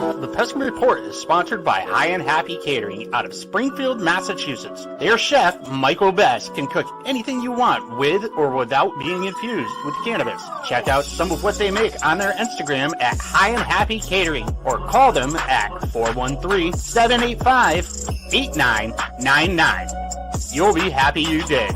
The Peskin Report is sponsored by High and Happy Catering out of Springfield, Massachusetts. Their chef, Michael Best, can cook anything you want with or without being infused with cannabis. Check out some of what they make on their Instagram at High and Happy Catering or call them at 413-785-8999. You'll be happy you did.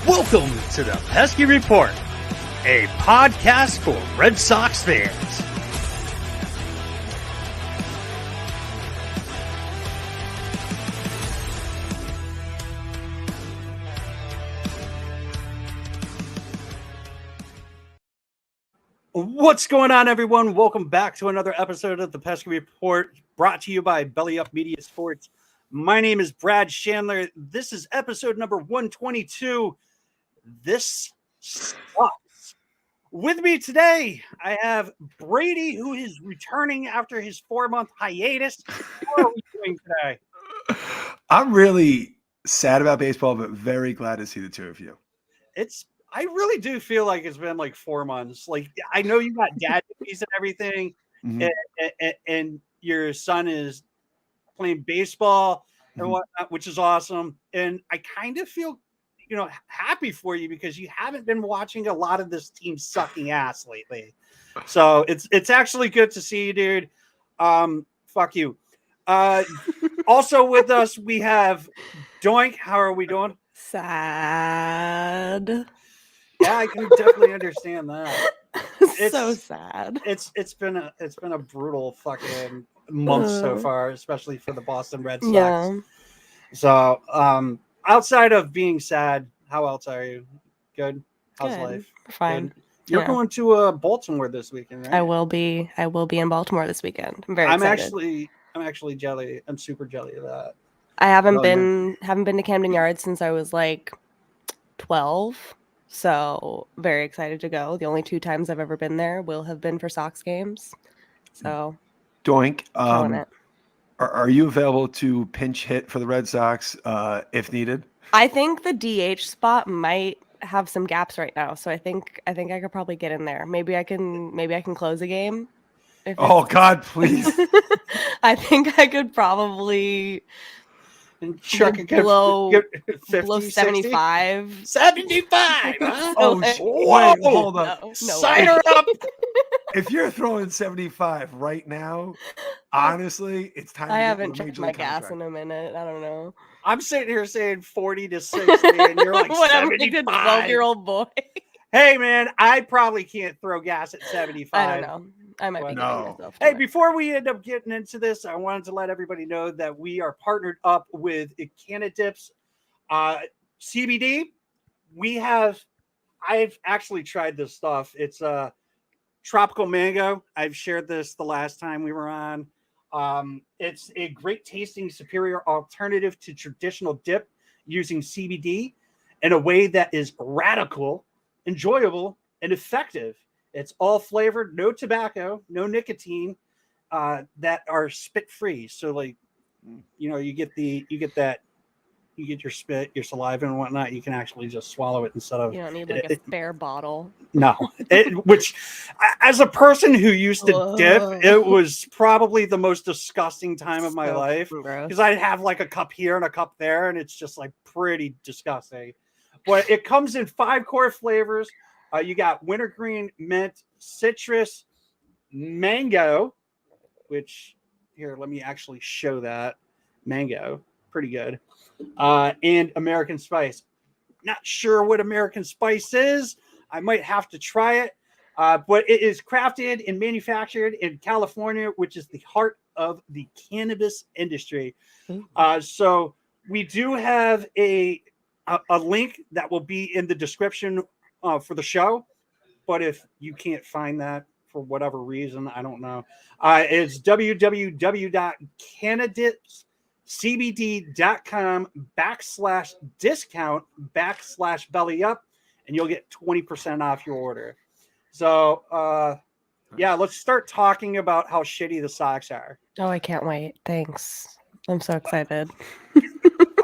Welcome to the Pesky Report, a podcast for Red Sox fans. What's going on, everyone? Welcome back to another episode of the Pesky Report, brought to you by Belly Up Media Sports. My name is Brad Chandler. This is episode number 122. This sucks. With me today, I have Brady, who is returning after his 4-month hiatus. How are we doing today? I'm really sad about baseball, but very glad to see the two of you. I really do feel like it's been like 4 months. Like, I know you got dad duties and everything, and your son is playing baseball and whatnot, which is awesome. And I kind of feel, happy for you because you haven't been watching a lot of this team sucking ass lately. So it's actually good to see you, dude. Fuck you. Also with us, we have Doink. How are we doing? Sad. Yeah, I can definitely understand that. It's so sad. It's been a brutal fucking month so far, especially for the Boston Red Sox. Yeah. So, outside of being sad, how else are you? Good. How's Good. life? Fine. Good. You're going to Baltimore this weekend, right? I will be in Baltimore this weekend. I'm very excited. I'm actually jelly. I'm super jelly of that. I haven't been to Camden Yards since I was like 12. So very excited to go. The only 2 times I've ever been there will have been for Sox games. So Doink, killing it. Are you available to pinch hit for the Red Sox if needed? I think the DH spot might have some gaps right now, so I think I could probably get in there. Maybe I can close a game. Oh God, please! I think I could probably below 75. 75. Huh? Oh, wait, hold up. No Sign her up. If you're throwing 75 right now, honestly, it's time. I to haven't get checked my gas in a minute. I don't know. I'm sitting here saying 40 to 60, and you're like 75. 12-year-old boy. Hey, man, I probably can't throw gas at 75. I don't know. I might be getting myself. Hey, before we end up getting into this, I wanted to let everybody know that we are partnered up with Canadips CBD. I've actually tried this stuff. It's tropical mango. I've shared this the last time we were on. It's a great tasting, superior alternative to traditional dip using CBD in a way that is radical, enjoyable, and effective. It's all flavored, no tobacco, no nicotine, that are spit free. So like, you get your spit, your saliva and whatnot. You can actually just swallow it instead of. You don't need like a spare bottle. No, which as a person who used to dip, it was probably the most disgusting time of my life because I'd have like a cup here and a cup there, and it's just like pretty disgusting. But it comes in 5 core flavors. You got wintergreen, mint, citrus, mango, which here, let me actually show that. Mango, pretty good. And American spice. Not sure what American spice is. I might have to try it. But it is crafted and manufactured in California, which is the heart of the cannabis industry. So we do have a link that will be in the description for the show. But if you can't find that for whatever reason. I don't know. It's www.candidatecbd.com/discount/belly up, and you'll get 20% off your order. So, yeah, let's start talking about how shitty the Sox are. Oh, I can't wait. Thanks. I'm so excited. All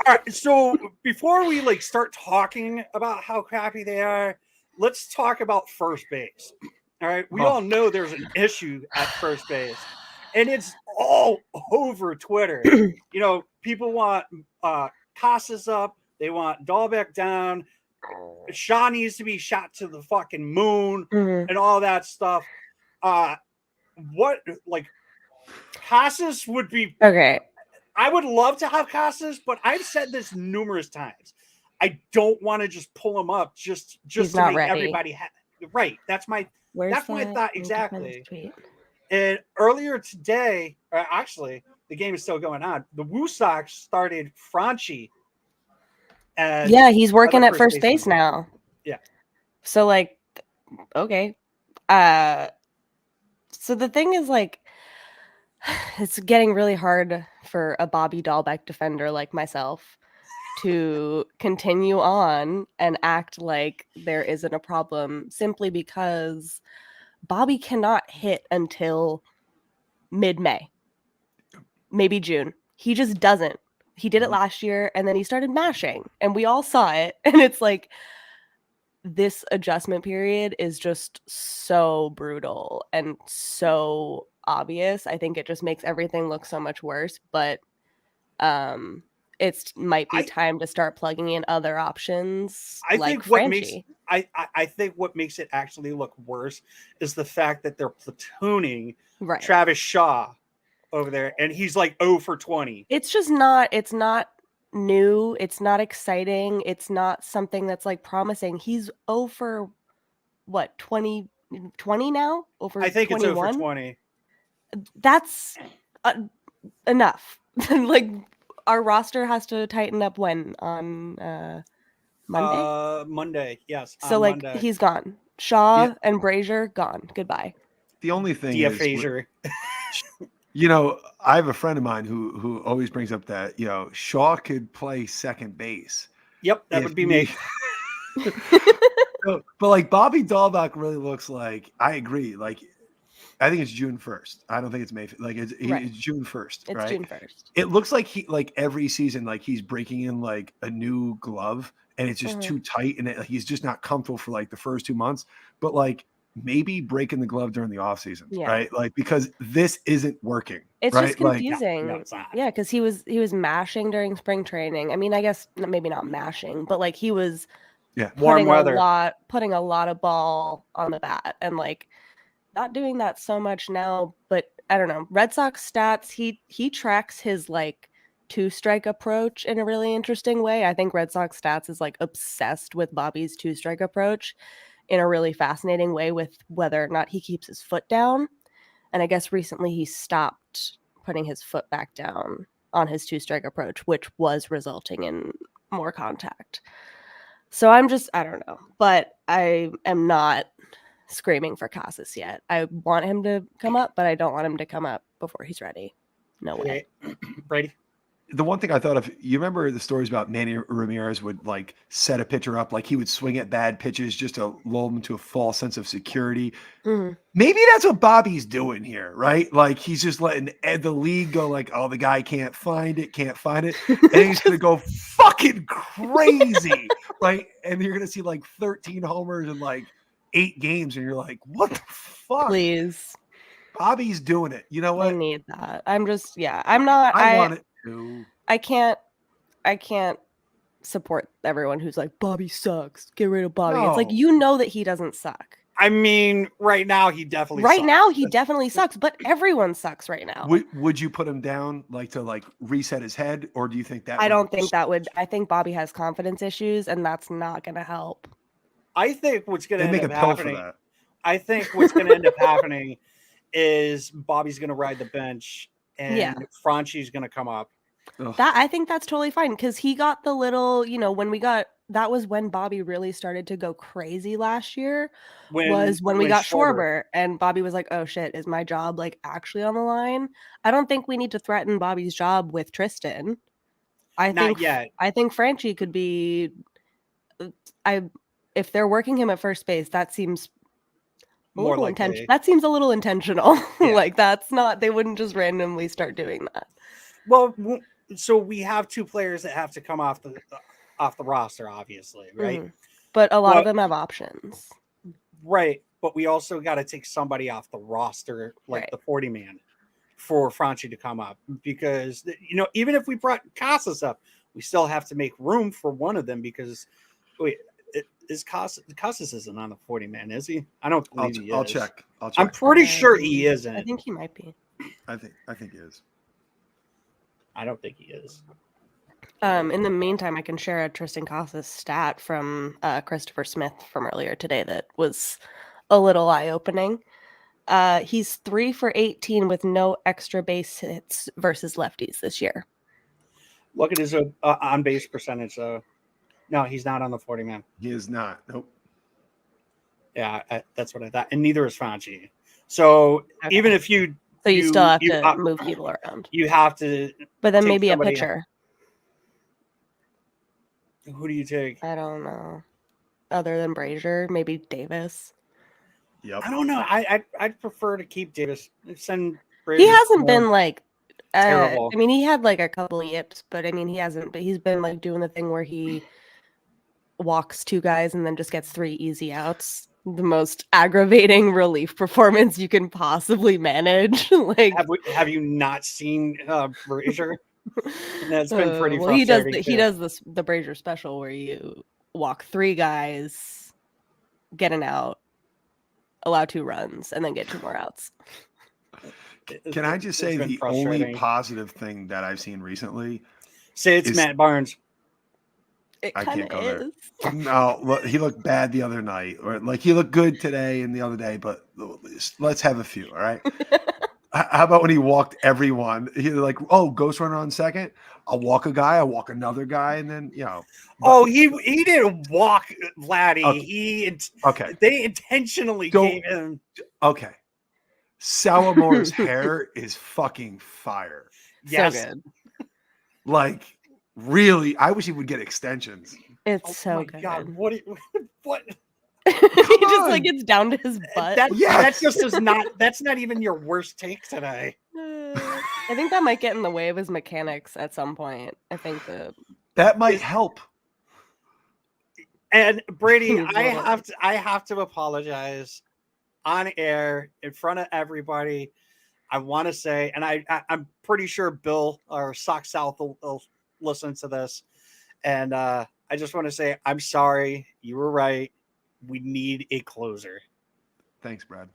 right, so before we start talking about how crappy they are, let's talk about first base. All right, we all know there's an issue at first base, and it's all over Twitter. People want Casas up, they want Dahlbeck down, Shaw needs to be shot to the fucking moon, and all that stuff. Casas would be okay. I would love to have Casas, but I've said this numerous times. I don't want to just pull him up just He's to not make ready. everybody right. That's my thought exactly. Tweet? And earlier today, actually, the game is still going on. The Woo Sox started Franchi. Yeah, he's working at first base now. Yeah. So okay. So the thing is it's getting really hard for a Bobby Dahlbeck defender like myself to continue on and act like there isn't a problem simply because Bobby cannot hit until mid-May, maybe June. He just doesn't. He did it last year and then he started mashing and we all saw it. And it's this adjustment period is just so brutal and so obvious. I think it just makes everything look so much worse, but it might be time to start plugging in other options. I think what makes it actually look worse is the fact that they're platooning Travis Shaw over there, and he's 0 for 20. It's just not. It's not new. It's not exciting. It's not something that's promising. He's 0 for what 20 now? Over I think 21? It's 0 for 20. That's enough. Our roster has to tighten up when on Monday. Monday, yes. So Monday. He's gone. Shaw and Brazier gone. Goodbye. The only thing Diaphasia. I have a friend of mine who always brings up that Shaw could play second base. Yep, that would be me. But Bobby Dahlbeck really looks like. I agree. I think it's June 1st. I don't think it's May. It's June 1st. It's right? June 1st. It looks like he every season he's breaking in a new glove and it's just too tight and he's just not comfortable for the first 2 months. But maybe breaking the glove during the off season, right? Because this isn't working. It's right? just confusing. No, it's not. Yeah, because he was mashing during spring training. I mean, I guess maybe not mashing, but he was warm weather, putting a lot of ball on the bat, and not doing that so much now. But I don't know. Red Sox stats. He tracks his two-strike approach in a really interesting way. I think Red Sox stats is obsessed with Bobby's two-strike approach in a really fascinating way with whether or not he keeps his foot down. And I guess recently he stopped putting his foot back down on his two-strike approach, which was resulting in more contact. So I don't know. But I am not screaming for Casas yet. I want him to come up, but I don't want him to come up before he's ready. No way. Brady? The one thing I thought of, you remember the stories about Manny Ramirez would set a pitcher up, he would swing at bad pitches just to lull him into a false sense of security. Mm-hmm. Maybe that's what Bobby's doing here, right? He's just letting the league go oh, the guy can't find it. And he's going to go fucking crazy, right? And you're going to see 13 homers in 8 games. And you're what the fuck? Please. Bobby's doing it. You know what? I need that. I'm not. I want it. I can't support everyone who's Bobby sucks. Get rid of Bobby. No. It's that he doesn't suck. I mean, right now he definitely sucks, but everyone sucks right now. Would you put him down to reset his head, or do you think that? I don't think that would. I think Bobby has confidence issues, and that's not going to help. I think what's going to make end a up pill happening. for that. I think what's going to end up happening is Bobby's going to ride the bench, and Franchi's going to come up. That I think that's totally fine because he got the little, when we got that was when Bobby really started to go crazy last year. When was when we got Schwarber. Schwarber, and Bobby was like, "Oh shit, is my job like actually on the line?" I don't think we need to threaten Bobby's job with Tristan. Not yet. I think Franchi could be. If they're working him at first base, that seems More likely. That seems a little intentional. Yeah. Like that's not. They wouldn't just randomly start doing that. Well, so we have 2 players that have to come off the roster, obviously, right? Mhm. But a lot of them have options. Right. But we also got to take somebody off the roster, like Right. the 40 man, for Franchi to come up, because even if we brought Casas up, we still have to make room for one of them, because is Casas isn't on the 40 man, is he? I don't believe he is. I'll check. I'm pretty sure he isn't. I think he might be. I think he is. I don't think he is. In the meantime, I can share a Tristan Casas stat from Christopher Smith from earlier today that was a little eye-opening. He's 3 for 18 with no extra base hits versus lefties this year. Look at his on-base percentage, though. No, he's not on the 40 man. He is not. Nope. Yeah, that's what I thought. And neither is Franchi. So even if you still have to move people around. You have to. But then maybe a pitcher. Who do you take? I don't know. Other than Brazier, maybe Davis. Yep. I don't know. I'd prefer to keep Davis. Send Brazier. He hasn't been like terrible. I mean, he had like a couple of yips, but I mean, he hasn't. But he's been like doing the thing where he walks 2 guys and then just gets 3 easy outs. The most aggravating relief performance you can possibly manage. Like, have you not seen Brazier? That's been pretty well, frustrating. he does the Brazier special where you walk 3 guys, get an out, allow 2 runs, and then get 2 more outs. Can I just say the only positive thing that I've seen recently? Say it's Matt Barnes. I can't go there. No, look, he looked bad the other night, or like he looked good today and the other day. But let's have a few, all right? How about when he walked everyone? He like, oh, ghost runner on second. I'll walk a guy. I'll walk another guy, and then Oh, he didn't walk Vladdy. Okay. They intentionally gave him. Okay. Salamore's hair is fucking fire. Yes. So good. Like, really, I wish he would get extensions. It's so good. God, what? He just like gets down to his butt. That's not even your worst take today. I think that might get in the way of his mechanics at some point. I think that might help. And Brady, I have to apologize on air in front of everybody. I want to say, and I'm pretty sure Bill or Sox South will listen to this, and I just want to say I'm sorry. You were right. We need a closer. Thanks, Brad.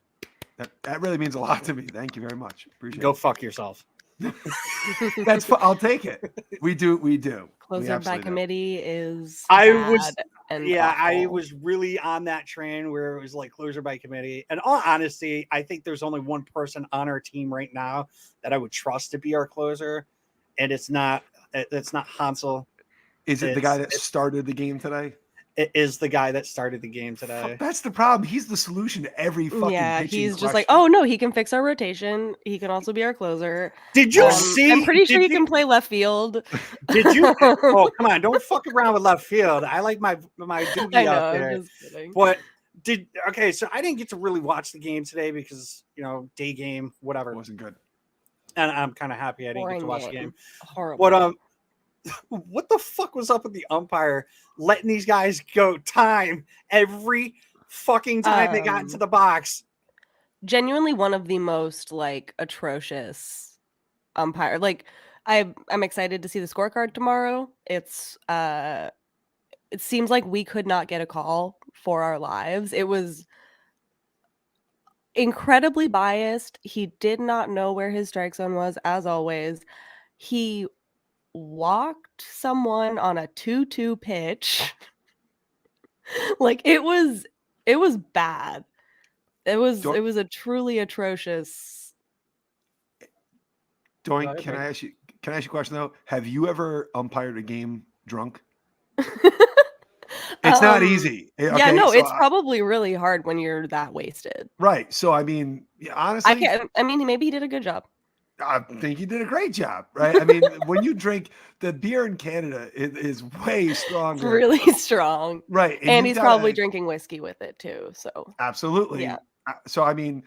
That really means a lot to me. Thank you very much. Appreciate it. Go fuck yourself. I'll take it. We do. Closer by committee is I awful. was really on that train where it was like closer by committee. And all honesty, I think there's only one person on our team right now that I would trust to be our closer, and it's not Hansel. Is it the guy that started the game today? It is the guy that started the game today. That's the problem. He's the solution to every fucking pitching he's just question. like, oh no, he can fix our rotation. He can also be our closer. Did you see? I'm pretty sure he can play left field. Did you? Oh, come on! Don't fuck around with left field. I like my doogie out there. I'm just kidding. But so I didn't get to really watch the game today because day game, whatever. It wasn't good. And I'm kind of happy I didn't get to watch the game. Horrible. But what the fuck was up with the umpire letting these guys go time every fucking time they got into the box? Genuinely one of the most like atrocious umpire. Like I'm excited to see the scorecard tomorrow. It seems like we could not get a call for our lives. It was incredibly biased. He did not know where his strike zone was, as always. He walked someone on a 2-2 pitch. Like it was bad. It was a truly atrocious. Doink, can I ask you a question though? Have you ever umpired a game drunk? It's not easy. Yeah, Okay, no, so it's probably really hard when you're that wasted. right. So I mean, honestly, I mean, maybe he did a good job. I think you did a great job, right? I mean, when you drink the beer in Canada, it is way It's stronger, really strong. right? And you he's gotta- probably drinking whiskey with it too. So absolutely. yeah. So I mean,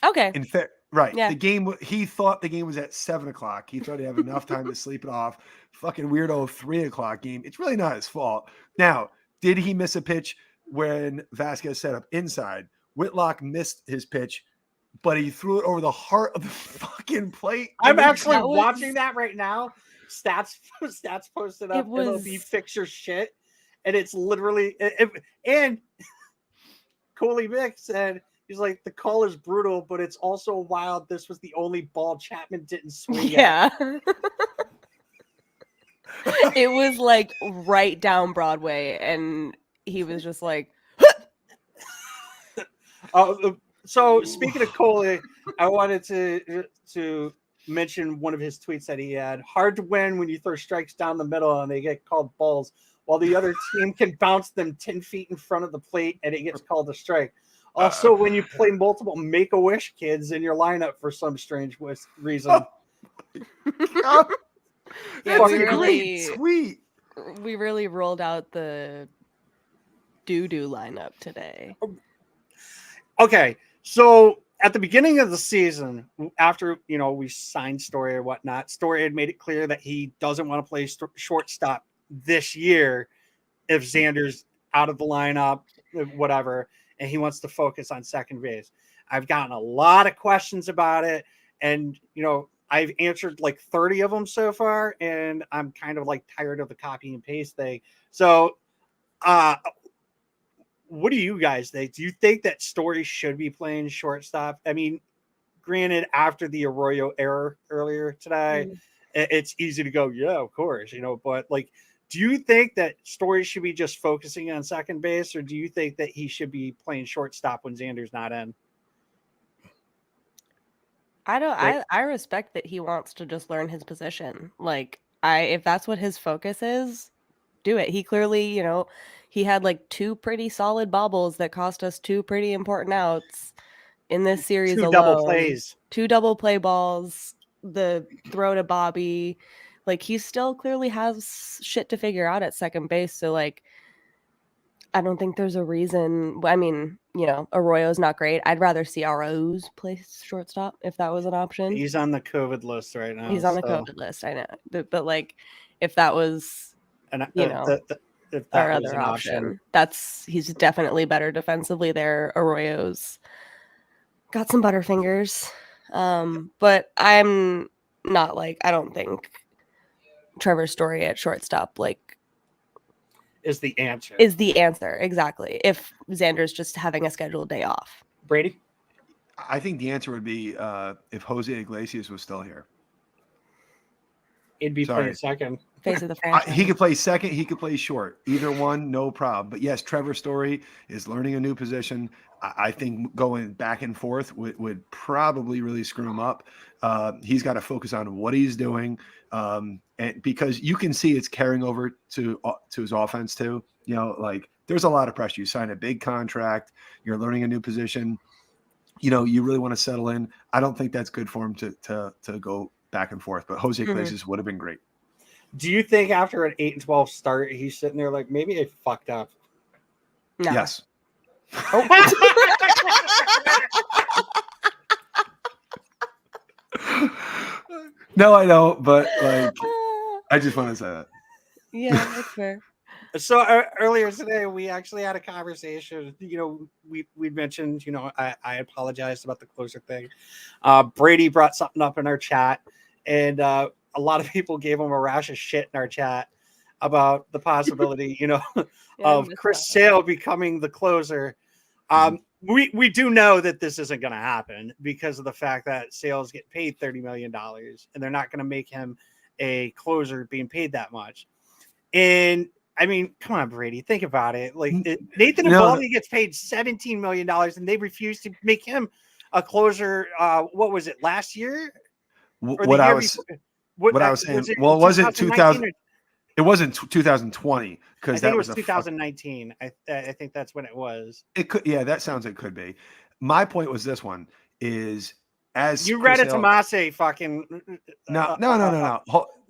Okay. in fact, right? Yeah. The game. He thought the game was at 7:00. He thought he'd have enough time to sleep it off. Fucking weirdo 3:00 game. It's really not his fault. Now, did he miss a pitch when Vasquez set up inside? Whitlock missed his pitch, but he threw it over the heart of the fucking plate. I'm actually that was- watching that right now. Stats posted up. It was- MLB Fixture shit, and it's literally and Coley Mick said he's like, the call is brutal, but it's also wild. This was the only ball Chapman didn't swing at. Yeah. It was like right down Broadway, and he was just like, So speaking of Coley, I wanted to mention one of his tweets that he had. Hard to win when you throw strikes down the middle and they get called balls, while the other team can bounce them 10 feet in front of the plate and it gets called a strike. Also, when you play multiple Make-A-Wish kids in your lineup for some strange reason. yeah, That's a great tweet. we really rolled out the doo-doo lineup today. Okay, so at the beginning of the season, after we signed Story or whatnot, Story had made it clear that he doesn't want to play shortstop this year if Xander's out of the lineup, whatever, and he wants to focus on second base. I've gotten a lot of questions about it, and I've answered like 30 of them so far, and I'm kind of like tired of the copy and paste thing. So, what do you guys think? Do you think that Story should be playing shortstop? I mean, granted, after the Arroyo error earlier today, it's easy to go, yeah, of course, but like, do you think that Story should be just focusing on second base, or do you think that he should be playing shortstop when Xander's not in? I respect that he wants to just learn his position. Like, if that's what his focus is, do it. He clearly, he had like 2 pretty solid bobbles that cost us 2 pretty important outs in this series 2 alone. double plays. 2 double play balls, the throw to Bobby. Like, he still clearly has shit to figure out at second base. So, like, I don't think there's a reason. I mean, Arroyo's not great. I'd rather see Arroyo's play shortstop if that was an option. He's on the COVID list right now. He's on the COVID list, I know. But like, if that was, if that our was other an option, he's definitely better defensively there. Arroyo's got some butterfingers. But I'm not like, I don't think Trevor Story at shortstop is the answer. Exactly. If Xander's just having a scheduled day off. Brady? I think the answer would be if Jose Iglesias was still here. He'd be playing second. Face of the franchise. He could play second. He could play short. Either one, no problem. But yes, Trevor Story is learning a new position. I think going back and forth would probably really screw him up. He's got to focus on what he's doing, and because you can see it's carrying over to his offense too. Like there's a lot of pressure. You sign a big contract. You're learning a new position. You really want to settle in. I don't think that's good for him to go back and forth. But Jose Iglesias would have been great. Do you think after an 8-12 start, he's sitting there like, maybe I fucked up? No. Yes. Oh. No, I don't. But like, I just want to say that. Yeah, that's fair. So earlier today, we actually had a conversation. We mentioned, I apologized about the closer thing. Brady brought something up in our chat, and a lot of people gave him a rash of shit in our chat about the possibility, of Chris Sale becoming the closer. We do know that this isn't going to happen because of the fact that Sale's get paid $30 million, and they're not going to make him a closer being paid that much. And I mean, come on, Brady, think about it. Like Nathan Eovaldi gets paid $17 million, and they refuse to make him a closer. What was it, last year? What I was saying. Was it 2000? It wasn't 2020 because that it was was 2019. I think that's when it was. It could, yeah, that sounds like it could be. My point was this one is as You Chris read it Sale, to Mase fucking. no.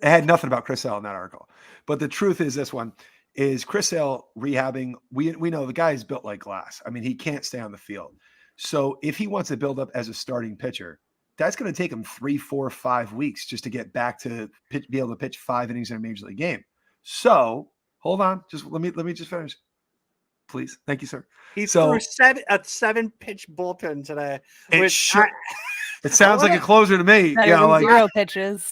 It had nothing about Chris Sale in that article. But the truth is this one is Chris Sale rehabbing. We know the guy is built like glass. I mean, he can't stay on the field. So if he wants to build up as a starting pitcher, that's going to take him 3, 4, 5 weeks just to get back to be able to pitch 5 innings in a major league game. So hold on, just let me just finish, please. Thank you, sir. He threw a 7-pitch bullpen today. It sounds like a closer to me. Yeah, like 0 pitches.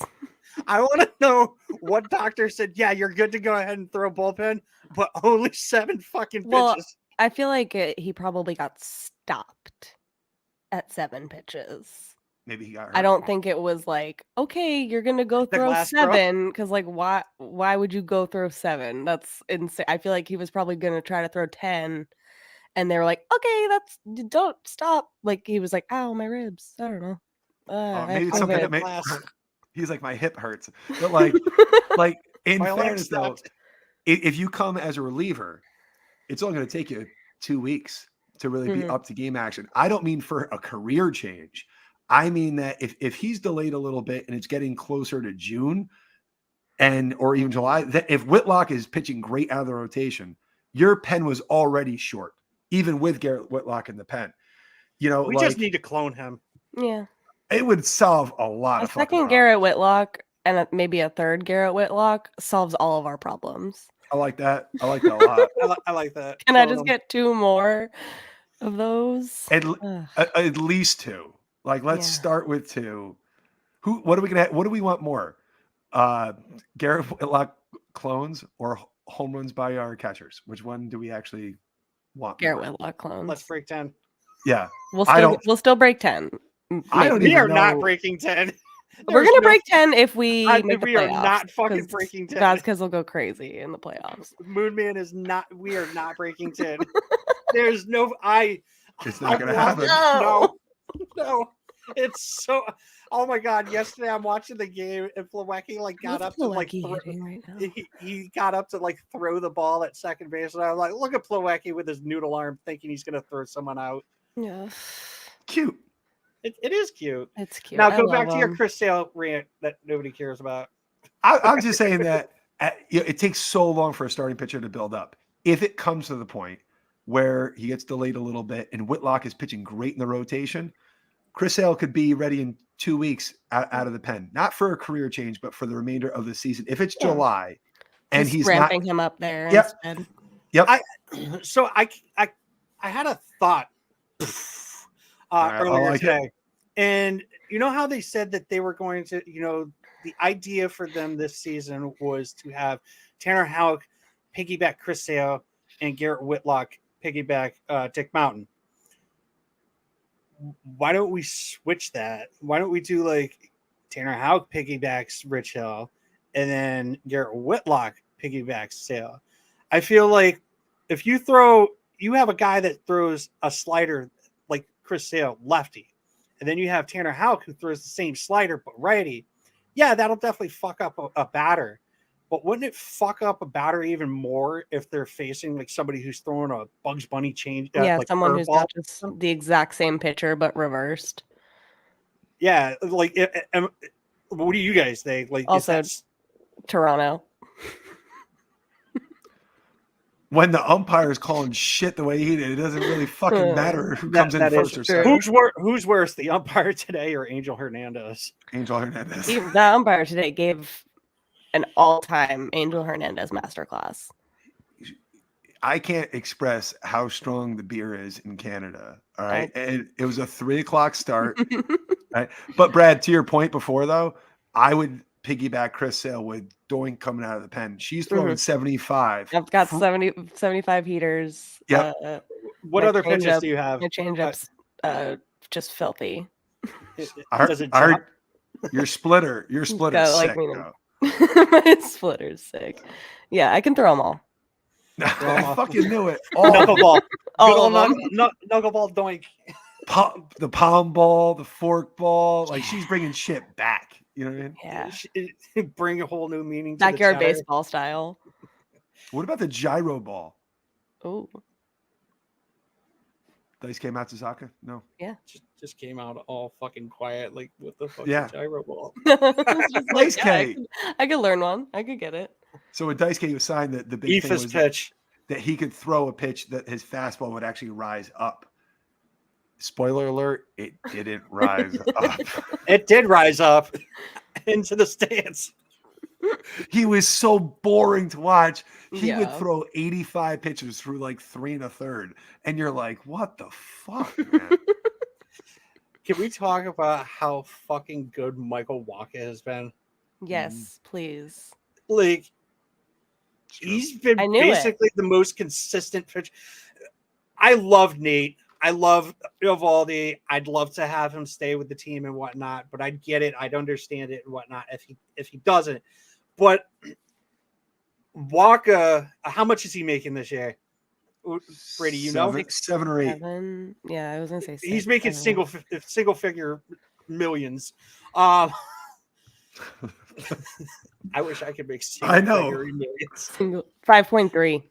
I want to know what doctor said. Yeah, you're good to go ahead and throw a bullpen, but only 7 fucking pitches. Well, I feel like he probably got stopped at 7 pitches. Maybe he got hurt. I don't think it was like, okay, you're gonna go throw 7 because like why would you go throw 7? That's insane. I feel like he was probably gonna try to throw 10, and they were like, okay, don't stop. Like he was like, ow, my ribs. I don't know. Maybe it's something that he's like, my hip hurts. But like in fairness though, if you come as a reliever, it's only going to take you 2 weeks to really be up to game action. I don't mean for a career change. I mean that if he's delayed a little bit and it's getting closer to June or even July, that if Whitlock is pitching great out of the rotation, your pen was already short, even with Garrett Whitlock in the pen. You know, we just need to clone him. Yeah. It would solve a lot of fucking second Garrett Whitlock and maybe a third Garrett Whitlock solves all of our problems. I like that. I like that a lot. I like that. Can I just get 2 more of those? At least 2. Like, let's start with 2. What are we gonna? What do we want more? Garrett Whitlock clones or home runs by our catchers? Which one do we actually want? Garrett Whitlock clones. Let's break 10. Yeah, we'll still break 10. We are not breaking 10. We're gonna break 10 if we make the we playoffs. Are not fucking breaking 10. Vasquez will go crazy in the playoffs. Moonman is not. We are not breaking 10. There's no. It's not gonna happen. No. It's so. Oh my god! Yesterday I'm watching the game and Plawecki got up to he got up to throw the ball at second base, and I'm like, look at Plawecki with his noodle arm, thinking he's gonna throw someone out. Yeah, cute. It is cute. It's cute. Now go back to your Chris Sale rant that nobody cares about. I'm just saying that it takes so long for a starting pitcher to build up. If it comes to the point where he gets delayed a little bit and Whitlock is pitching great in the rotation, Chris Sale could be ready in 2 weeks out of the pen, not for a career change, but for the remainder of the season. If it's July and he's ramping him up there. Instead. Yep. I had a thought earlier today, and you know how they said that they were going to, the idea for them this season was to have Tanner Houck piggyback Chris Sale and Garrett Whitlock piggyback Dick Mountain. Why don't we switch that? Why don't we do Tanner Houck piggybacks Rich Hill and then Garrett Whitlock piggybacks Sale? I feel like if you have a guy that throws a slider like Chris Sale, lefty, and then you have Tanner Houck who throws the same slider but righty. Yeah, that'll definitely fuck up a batter. But wouldn't it fuck up a batter even more if they're facing somebody who's throwing a Bugs Bunny change? Someone who's not just the exact same pitcher but reversed. Yeah, what do you guys think? Also, Toronto. When the umpire is calling shit the way he did, it doesn't really fucking matter who comes in first or second. Who's worse, the umpire today or Angel Hernandez? Angel Hernandez. The umpire today gave an all-time Angel Hernandez masterclass. I can't express how strong the beer is in Canada. All right. And it was a 3:00 start. Right. But Brad, to your point before though, I would piggyback Chris Sale with Doink coming out of the pen. She's throwing 75. I've got 75 heaters. Yep. What other pitches do you have? My changeups just filthy. Does it jump? Your splitter sick. My splitter's sick. Yeah, I can throw them all. I fucking knew it. Knuckleball. Knuckleball Doink. The palm ball, the fork ball. She's bringing shit back. You know what I mean? Yeah. Bring a whole new meaning to Backyard the cheddar. baseball style. What about the gyro ball? Oh, Daisuke Matsuzaka? No. yeah. Just came out all fucking quiet, like what the fuck Yeah. is gyro ball? It's just like, Daisuke. I could learn one. I could get it. So with Daisuke was signed, the big thing Eephus was pitch. that he could throw a pitch that his fastball would actually rise up. Spoiler alert, it didn't rise up. It did rise up into the stands. He was so boring to watch. He would Yeah. throw 85 pitches through like 3 1/3. And you're like, what the fuck, man? Can we talk about how fucking good Michael Wacha has been? Yes, please. Like, True. he's been I knew it. basically the most consistent pitch. I love Nate. I love Eovaldi. I'd love to have him stay with the team and whatnot, but I'd get it. I'd understand it and whatnot if he doesn't. But Wacha, how much is he making this year? Brady, you know? 7 or 8. 7. Yeah, I was gonna say 6. He's making I don't know. single figure millions. I wish I could make I know. figure millions. Single 5.3.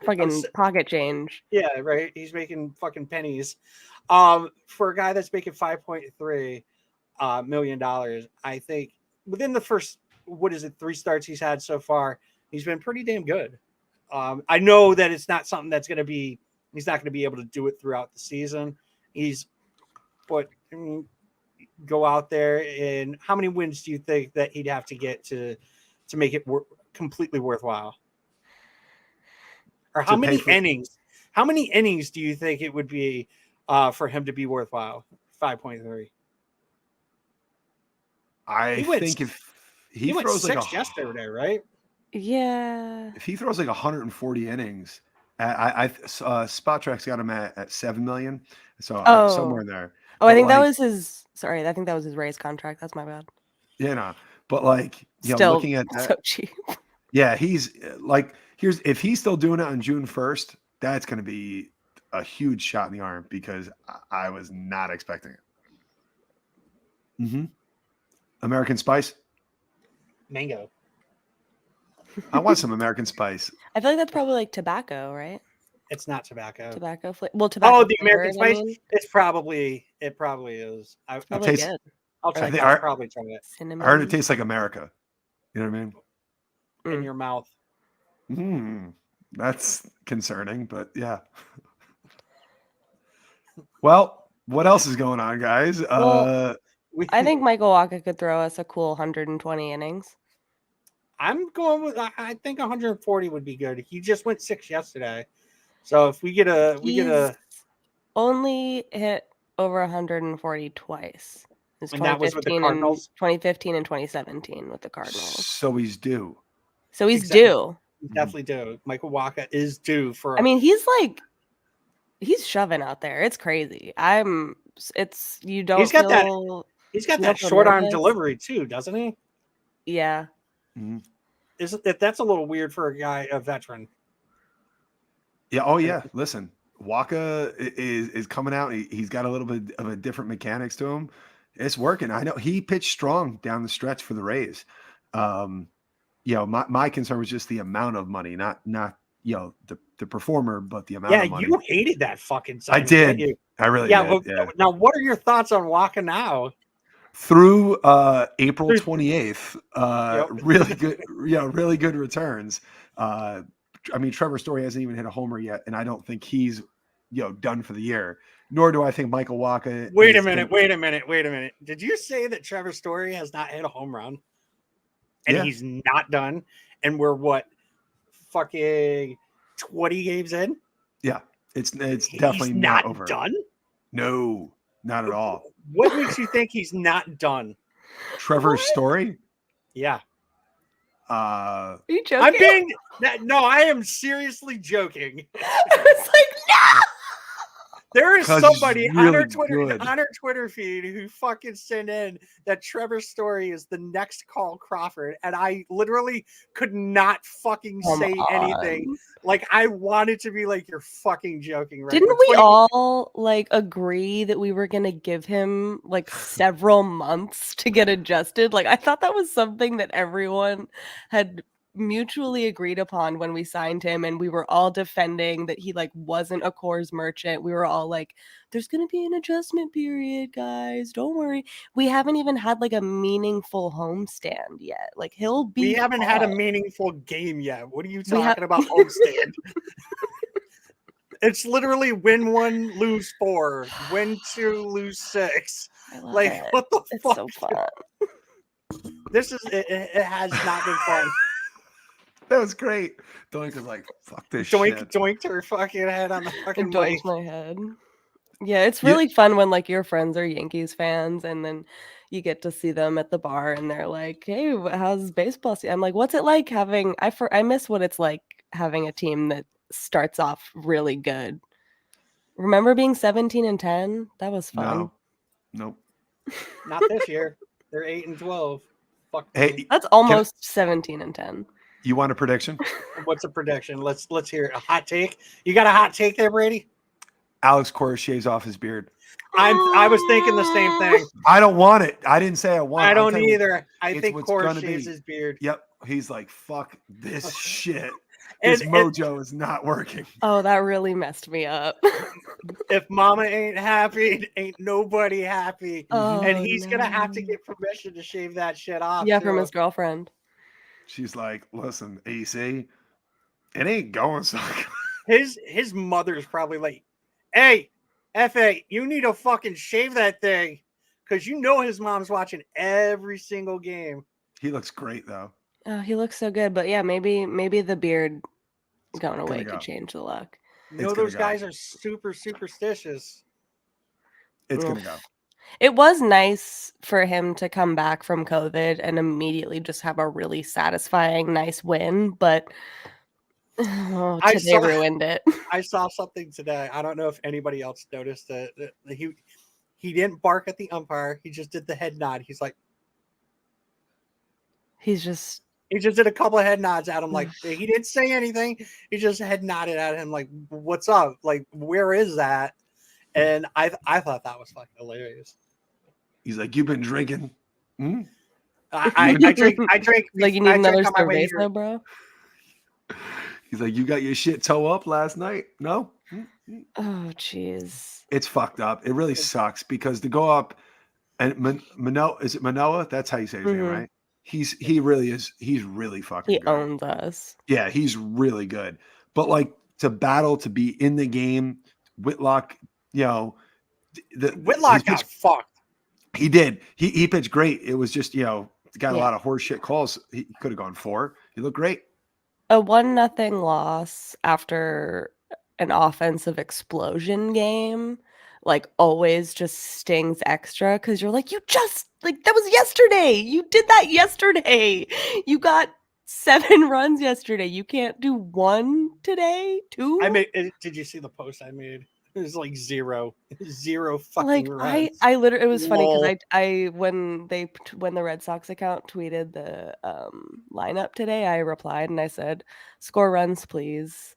Fucking s- pocket change. Yeah, right. He's making fucking pennies. For a guy that's making $5.3 million, I think within the first 3 starts he's had so far, he's been pretty damn good. I know that it's not something he's not going to be able to do it throughout the season. But I mean, go out there, and how many wins do you think that he'd have to get to make it completely worthwhile? Or how many innings? How many innings do you think it would be for him to be worthwhile? 5.3. I think if he went throws like 6 yesterday, right? Yeah. if he throws like 140 innings, Spot Track's got him at 7 million. So somewhere in there. Oh, I think that like- was his. Sorry, I think that was his Rays contract. That's my bad. Yeah, no. But like, Still looking at that, so cheap. yeah, he's like, if he's still doing it on June 1st, that's going to be a huge shot in the arm because I was not expecting it. Mm-hmm. American Spice. Mango. I want some American Spice. I feel like that's probably like tobacco, right? It's not tobacco. Well, tobacco. Oh, the American flavored, Spice. I mean. It probably is. Probably tastes- good. I'll check think it. I'll our- probably try it Cinnamon. I heard it tastes like America. You know what I mean? in your mouth. That's concerning, but yeah. Well, what else is going on, guys? Well, I think Michael Wacha could throw us a cool 120 innings. I'm going with. I think 140 would be good. He just went 6 yesterday, so if we get a He's only hit over 140 twice. It's And that was with the 2015 and Cardinals? 2015 and 2017 with the Cardinals. So he's due. So he's Exactly. due. definitely due. Michael Wacha is due for. I mean, he's shoving out there. It's crazy. You don't. He's got that- feel, he's got you that don't feel short arm nervous? delivery too, doesn't he? Yeah. That's a little weird for a veteran. Yeah. Oh yeah. Listen, Wacha is coming out. He's got a little bit of a different mechanics to him. It's working. I know he pitched strong down the stretch for the Rays. My concern was just the amount of money, not the performer, but the amount of money. You hated that fucking I signing, did. didn't you? I really Yeah, did. but now what are your thoughts on Wacha now? Through April 28th, Yep. really good, really good returns. I mean, Trevor Story hasn't even hit a homer yet, and I don't think he's done for the year. Nor do I think Michael Wacha. Wait a minute. Did you say that Trevor Story has not hit a home run? And he's not done? And we're fucking 20 games in? Yeah, it's definitely he's not over. Done? No, not at all. What makes you think he's not done? Trevor's Story? Yeah. Are you joking? I am seriously joking. I was like, no. There is 'Cause he's somebody really on our Twitter feed who fucking sent in that Trevor Story is the next Carl Crawford, and I literally could not fucking say anything. Like, I wanted to be like, "You're fucking joking, right?" Didn't we all like agree that we were gonna give him like several months to get adjusted? Like, I thought that was something that everyone had mutually agreed upon when we signed him, and we were all defending that he like wasn't a Coors merchant. We were all like, "There's gonna be an adjustment period, guys. Don't worry." We haven't even had like a meaningful homestand yet. Like, he'll be. We haven't had a meaningful game yet. What are you talking about, homestand? It's literally win 1, lose 4, win 2, lose 6. Like, it. what the It's fuck? so fun. This is it has not been fun. That was great. Doink was like, "Fuck this shit." Doinked her fucking head on the fucking mic. Doinked my head. Yeah, it's really fun when like your friends are Yankees fans, and then you get to see them at the bar, and they're like, "Hey, how's baseball?" I'm like, "What's it like having?" I miss what it's like having a team that starts off really good. Remember being 17-10? That was fun. No. Nope. Not this year. They're 8-12. Fuck. Hey, that's almost 17-10. You want a prediction? What's a prediction? Let's hear it. A hot take. You got a hot take there, Brady? Alex Cora shaves off his beard. I was thinking the same thing. I don't want it. I didn't say I want it. I don't either. I think Cora shaves be. his beard. Yep. He's like, "Fuck this shit. This mojo is not working." Oh, that really messed me up. If mama ain't happy, ain't nobody happy. Oh, and he's going to have to get permission to shave that shit off. Yeah, from his girlfriend. She's like, "Listen, AC, it ain't going so good." His mother's probably like, "Hey, F.A., you need to fucking shave that thing." Because you know his mom's watching every single game. He looks great, though. Oh, he looks so good. But yeah, maybe the beard going away could change the look. You know those guys are super superstitious. It's going to go. It was nice for him to come back from COVID and immediately just have a really satisfying, nice win. But today ruined it. I saw something today. I don't know if anybody else noticed it. He didn't bark at the umpire. He just did the head nod. He's like, he just did a couple of head nods at him. Like, he didn't say anything. He just head nodded at him like, "What's up? Like, where is that?" And I thought that was fucking hilarious. He's like, "You've been drinking." Hmm? I drink. Like, you need another cerveza, bro. He's like, "You got your shit toe up last night?" No. Oh, jeez. It's fucked up. It really sucks because to go up and Manoa, is it Manoa? That's how you say his name, right? He really is. He's really fucking good. Owns us. Yeah, he's really good. But like to battle, to be in the game, Whitlock, Whitlock got fucked. He did. He pitched great. It was just, got a lot of horseshit calls. He could have gone 4. He looked great. A 1-0 loss after an offensive explosion game, like, always just stings extra because you're like, that was yesterday. You did that yesterday. You got 7 runs yesterday. You can't do 1 today? 2? Did you see the post I made? It was like 0 fucking runs. I literally, it was funny because I when the Red Sox account tweeted the lineup today, I replied and I said, "Score runs, please."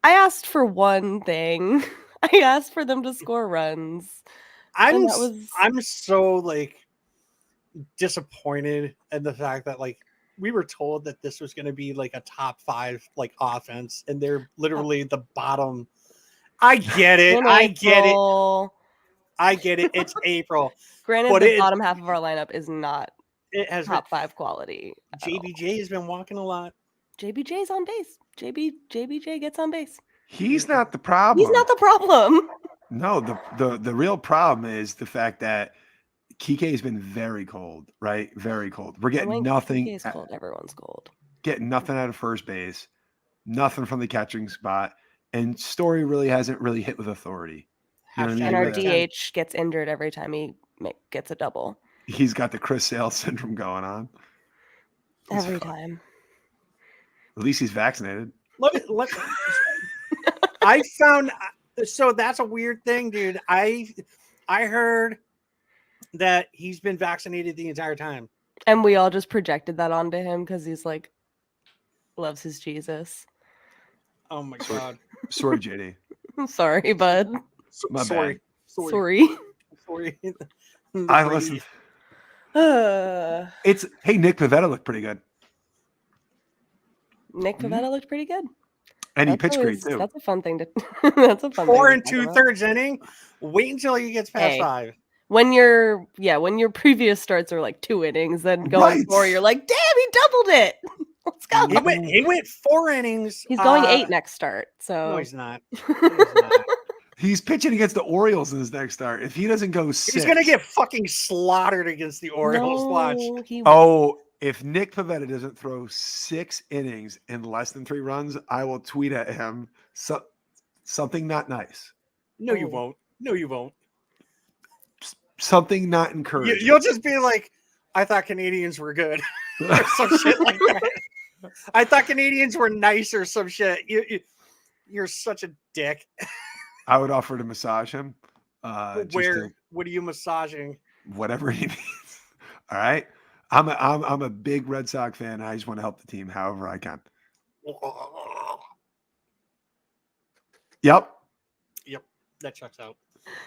I asked for one thing. I asked for them to score runs. I'm so like disappointed in the fact that like we were told that this was going to be like a top 5 like offense, and they're literally the bottom. I get it. It's April. Granted, but the bottom half of our lineup is not top 5 quality. JBJ has been walking a lot. JBJ's on base. JBJ gets on base. He's not the problem. He's not the problem. No, the real problem is the fact that Kike has been very cold, right? Very cold. We're getting nothing. Kike's cold. Everyone's cold. Getting nothing out of first base. Nothing from the catching spot. And Story really hasn't really hit with authority. You know what I mean? And our DH gets injured every time he gets a double. He's got the Chris Sale syndrome going on. Every time. At least he's vaccinated. I found So that's a weird thing, dude. I heard that he's been vaccinated the entire time. And we all just projected that onto him because he's like, loves his Jesus. Oh my god. Sorry, JD. I'm sorry, bud. My Sorry. bad. Sorry. Sorry. I listen. It's hey, Nick Pivetta looked pretty good. Nick Pivetta looked pretty good. And he pitched great too. That's a fun thing to. That's a fun. 4 thing to 2/3 inning. Wait until he gets past 5. When your previous starts are like 2 innings, then going 4, you're like, damn, he doubled it. Let's go. He went 4 innings. He's going 8 next start. So no, he's not. He's pitching against the Orioles in his next start. If he doesn't go 6, he's gonna get fucking slaughtered against the Orioles. Watch. If Nick Pivetta doesn't throw 6 innings in less than 3 runs, I will tweet at him something not nice. No, you won't. No, you won't. Something not encouraging. You'll just be like, I thought Canadians were good. Or some shit like that. I thought Canadians were nice or some shit. You're such a dick. I would offer to massage him. What are you massaging? Whatever he needs. All right. I'm a big Red Sox fan. I just want to help the team however I can. Yep. That checks out.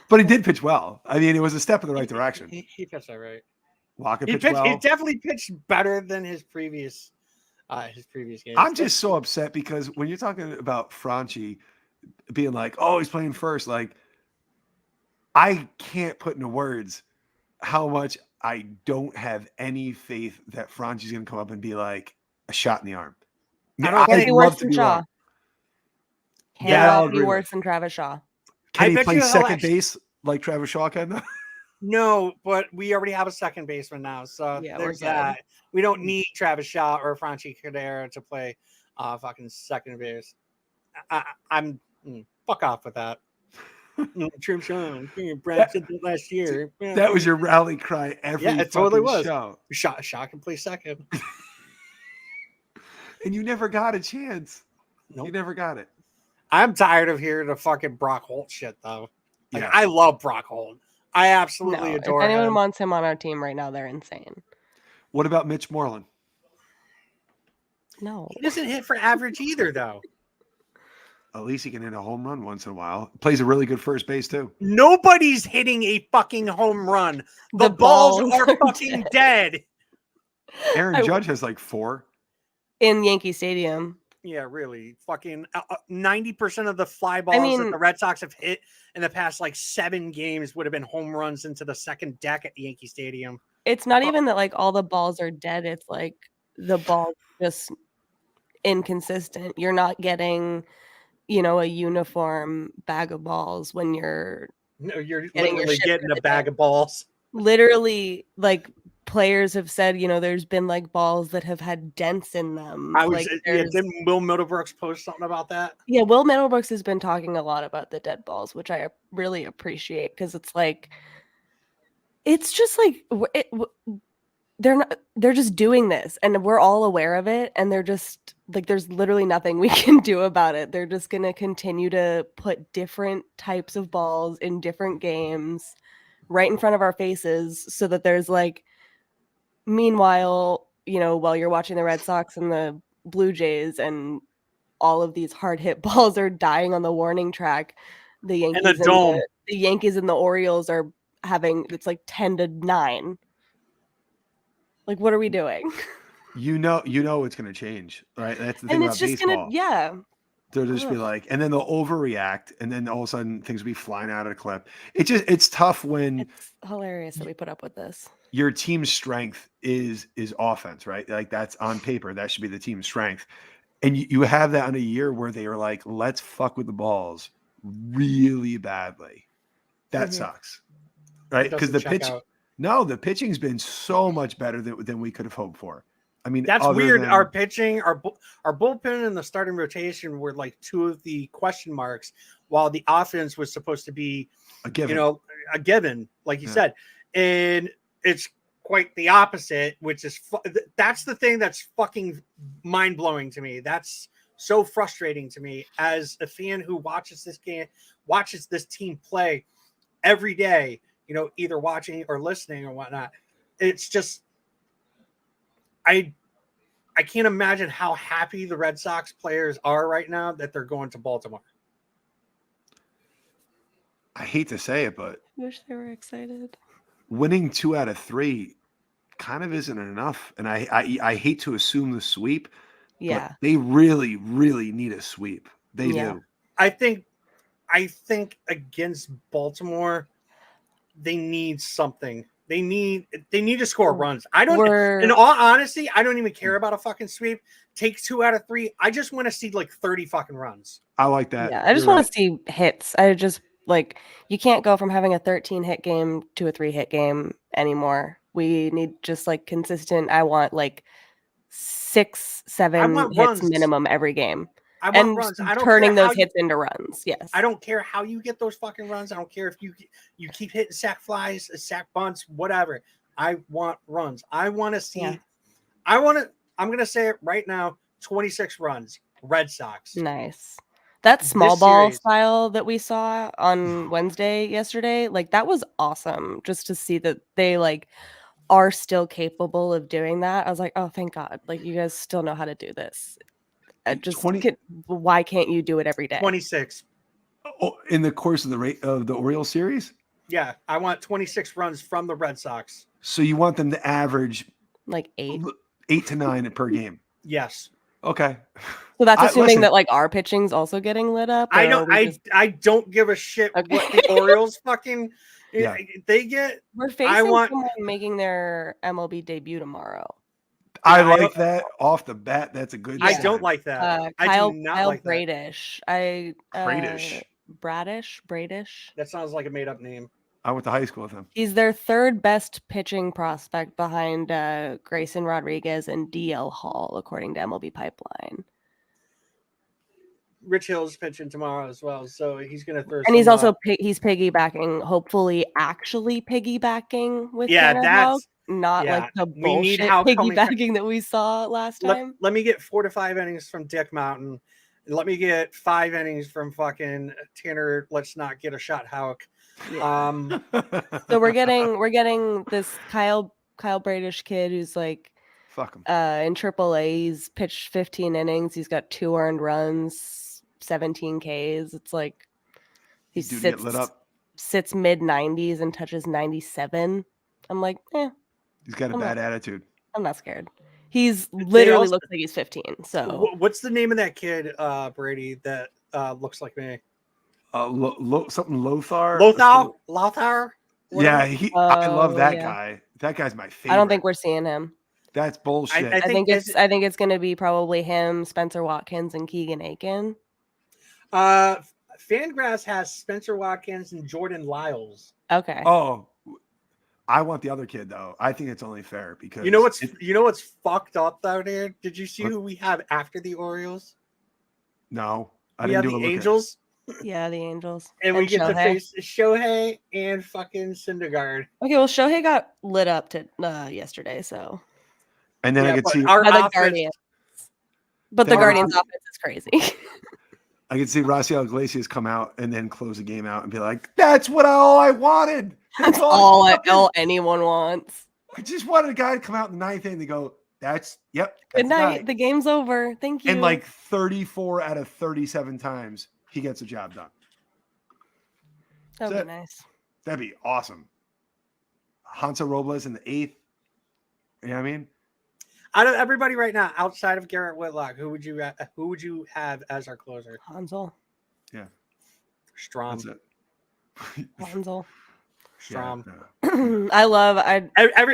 But he did pitch well. I mean, it was a step in the right direction. He pitched that right. Walker pitched well. He definitely pitched better than his previous games. I'm just so upset because when you're talking about Franchi being like, oh, he's playing first, like I can't put into words how much I don't have any faith that Franchi's going to come up and be like a shot in the arm. I'd love to be wrong. Cannot be worse than Travis Shaw. Can he play second base like Travis Shaw can? No, but we already have a second baseman now, so there's that. We don't need Travis Shaw or Franchi Cordero to play fucking second base. I'm fuck off with that. Trim Shaw, Brad said that last year. That was your rally cry every it totally was. show. Shaw can play second. And you never got a chance. Nope. You never got it. I'm tired of hearing the fucking Brock Holt shit, though. Like, yeah. I love Brock Holt. I absolutely adore him. If anyone wants him on our team right now, they're insane. What about Mitch Moreland? No. He doesn't hit for average either, though. At least he can hit a home run once in a while. Plays a really good first base, too. Nobody's hitting a fucking home run. The balls are fucking dead. Aaron Judge has like 4. In Yankee Stadium. Yeah, really. Fucking 90% of the fly balls that the Red Sox have hit in the past like 7 games would have been home runs into the second deck at Yankee Stadium. It's not even that like all the balls are dead. It's like the ball just inconsistent. You're not getting, a uniform bag of balls when you're. No, you're literally getting a bag of balls. Literally, like players have said, there's been like balls that have had dents in them. Didn't Will Middlebrooks post something about that? Yeah, Will Middlebrooks has been talking a lot about the dead balls, which I really appreciate because it's like, it's just like they're just doing this and we're all aware of it. And they're just like, there's literally nothing we can do about it. They're just going to continue to put different types of balls in different games right in front of our faces so that there's like, meanwhile, while you're watching the Red Sox and the Blue Jays and all of these hard hit balls are dying on the warning track, the Yankees and the dome. The Yankees and the Orioles are having it's like 10-9. Like, what are we doing? You know it's going to change, right? That's the thing and about it's just baseball. They'll just be like, and then they'll overreact, and then all of a sudden things will be flying out of the clip. It's tough when it's hilarious that we put up with this. Your team's strength is offense, right? Like that's on paper, that should be the team's strength. And you have that on a year where they are like, let's fuck with the balls really badly. That sucks, right? Because the pitching's been so much better than we could have hoped for. I mean, that's weird. Our pitching, our bullpen and the starting rotation were like 2 of the question marks, while the offense was supposed to be a given, like you said. And it's quite the opposite, which is that's the thing that's fucking mind blowing to me. That's so frustrating to me as a fan who watches this team play every day, either watching or listening or whatnot. It's just, I can't imagine how happy the Red Sox players are right now that they're going to Baltimore. I hate to say it, but Wish they were excited. winning 2 out of 3 kind of isn't enough. And I hate to assume the sweep, but they really, really need a sweep. They do. I think against Baltimore, they need something. They need to score runs. In all honesty, I don't even care about a fucking sweep. Take 2 out of 3. I just want to see like 30 fucking runs. I like that. Yeah, I just want to see hits. I just you can't go from having a 13 hit game to a 3 hit game anymore. We need just like consistent. I want like 6, 7 hits runs. Minimum every game. I want runs. I don't turning those hits into runs. Yes. I don't care how you get those fucking runs. I don't care if you keep hitting sack flies, sack bunts, whatever. I want runs. I want to see. Yeah. I'm going to say it right now. 26 runs. Red Sox. Nice. That small ball style that we saw on Wednesday yesterday, like that was awesome. Just to see that they are still capable of doing that. I was like, oh, thank God. Like you guys still know how to do this. Why can't you do it every day? 26. Oh, in the course of the Orioles series? Yeah, I want 26 runs from the Red Sox. So you want them to average like 8 to 9 per game? Yes. Okay. So that's assuming that our pitching's also getting lit up. I don't give a shit what the Orioles fucking they get. We're facing someone making their MLB debut tomorrow. I like that off the bat. That's a good. I don't like that. Kyle, I do not Kyle like Bradish. Bradish. That sounds like a made up name. I went to high school with him. He's their third best pitching prospect behind Grayson Rodriguez and DL Hall, according to MLB Pipeline. Rich Hill's pitching tomorrow as well, so he's going to throw. And he's also he's piggybacking, hopefully actually piggybacking with that's not like the bullshit piggybacking that we saw last time. Let me get 4 to 5 innings from Dick Mountain. Let me get 5 innings from fucking Tanner. Let's not get a shot, Houck. Yeah. So we're getting this Kyle Bradish kid who's fuck him. In AAA. He's pitched 15 innings. He's got 2 earned runs, 17 Ks. It's like he sits mid 90s and touches 97. I'm like, he's got a bad attitude. I'm not scared. He's literally looks like he's 15. So what's the name of that kid, Brady, that looks like me? Something Lothar. Lothar. Yeah, I love that guy. That guy's my favorite. I don't think we're seeing him. That's bullshit. I think it's going to be probably him, Spencer Watkins, and Keegan Aiken. Fangraphs has Spencer Watkins and Jordan Lyles. Okay. Oh, I want the other kid though. I think it's only fair because you know what's fucked up though, dude. Did you see who we have after the Orioles? No, we have the Angels. Yeah, the Angels. And we get to face Shohei and fucking Syndergaard. Okay, well, Shohei got lit up yesterday, so. And then I could see the Guardians. But the Guardians' offense is crazy. I could see Raciel Iglesias come out and then close the game out and be like, "That's all I wanted. That's all anyone wants." I just wanted a guy to come out in the 9th inning and go, "That's good night. The game's over. Thank you." And 34 out of 37 times, he gets the job done. That would be nice. That'd be awesome. Hansa Robles in the 8th. You know what I mean? Out of everybody right now, outside of Garrett Whitlock, who would you have as our closer? Hansel. Yeah. Strom. That's it. Hansel. Strom. Yeah.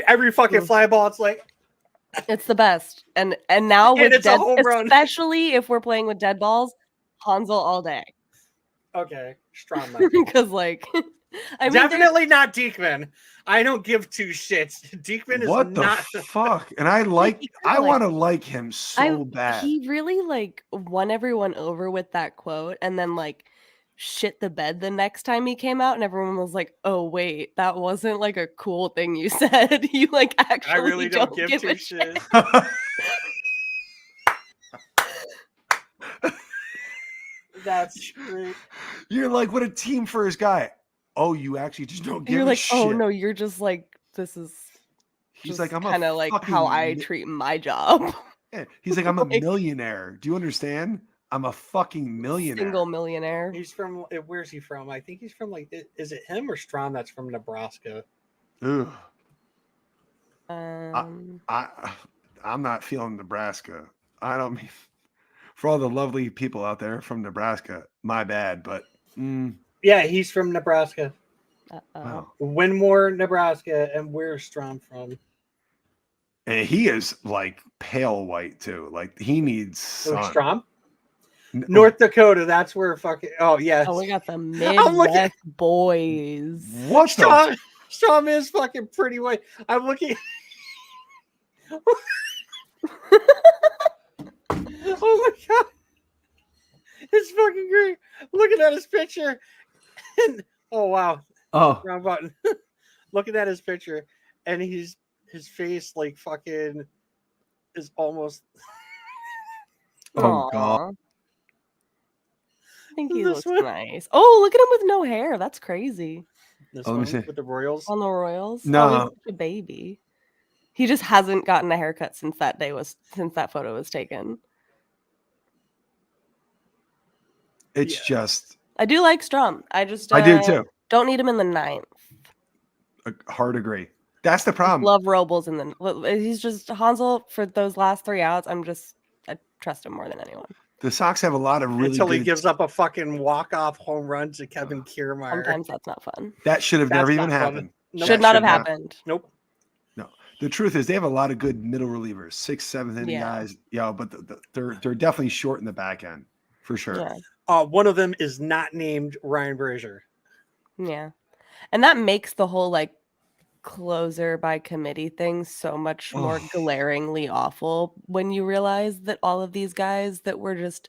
Every fucking fly ball, it's like it's the best. And now with it's a home run. Especially if we're playing with dead balls, Hansel all day. Okay. Strom. Because I mean, definitely not Diekman. I don't give 2 shits. Diekman is what not the fuck. And I want to like him so bad. He really won everyone over with that quote, and then shit the bed the next time he came out, and everyone was like, "Oh wait, that wasn't a cool thing you said." You actually I really don't give 2 shits. That's great. You're like, what a team first guy. Oh, you actually just don't give You're a like, shit. oh no, you're just like, this is He's just like, I'm kind a of like fucking how I treat my job. Yeah. He's like, I'm a Like- millionaire. Do you understand? I'm a fucking millionaire. Single millionaire. He's from, where's he from? I think he's from like, is it him or Strom that's from Nebraska? Ugh. Um, I'm not feeling Nebraska. I don't mean for all the lovely people out there from Nebraska. My bad, but Yeah, he's from Nebraska. wow. Winmore, Nebraska. And where's Strom from? And he is like pale white too. Like he needs sun. Strom? North Dakota. That's where fucking. Oh, yes. oh, we got the Midwest boys. What the? Strom is fucking pretty white. I'm looking. Oh my god. It's fucking great. Looking at his picture. And, oh, wow. Oh, Wrong button. Looking at his picture. And his face, like, fucking is almost. Oh, God. I think he This looks one? nice. Oh, look at him with no hair. That's crazy. This Oh, let me one see. with the Royals. On the Royals? No. Oh, he's such a baby. He just hasn't gotten a haircut since that photo was taken. It's just. I do like Strum. I do too. Don't need him in the 9th. Hard agree. That's the problem. Love Robles in the. He's just Hansel for those last 3 outs. I trust him more than anyone. The Sox have a lot of really Until he good. gives up a fucking walk-off home run to Kevin Kiermaier. Sometimes that's not fun. That should have That's never not even fun. happened. Nope. Should not have happened. Nope. No, the truth is they have a lot of good middle relievers, 6th, 7th inning Yeah. guys. Yeah, but they're definitely short in the back end for sure. Yeah. One of them is not named Ryan Brazier. Yeah. And that makes the whole like closer by committee thing so much more glaringly awful when you realize that all of these guys that were just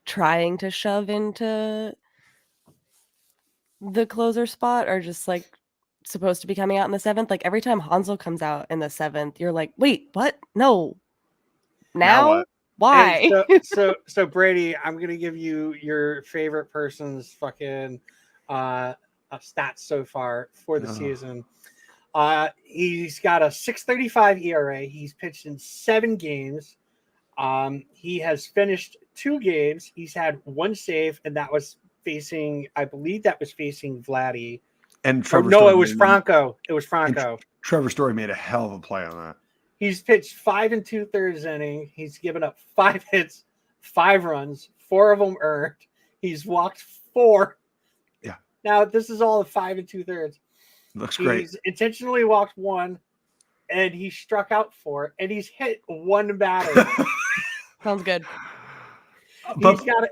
trying to shove into the closer spot are just like supposed to be coming out in the 7th. Like every time Hansel comes out in the 7th, you're like, wait, what? No. Now? what? Why? So Brady, I'm gonna give you your favorite person's fucking stats so far for the season. He's got a 6.35 ERA. He's pitched in 7 games. He has finished 2 games. He's had 1 save, and that was facing, I believe, Vladdy. And Trevor Story it was Franco. It was Franco. Trevor Story made a hell of a play on that. He's pitched 5 2/3 innings. He's given up 5 hits, 5 runs, 4 of them earned. He's walked 4. Yeah. Now this is all of 5 2/3. Looks great. He's intentionally walked 1, and he struck out 4, and he's hit 1 batter. Sounds good.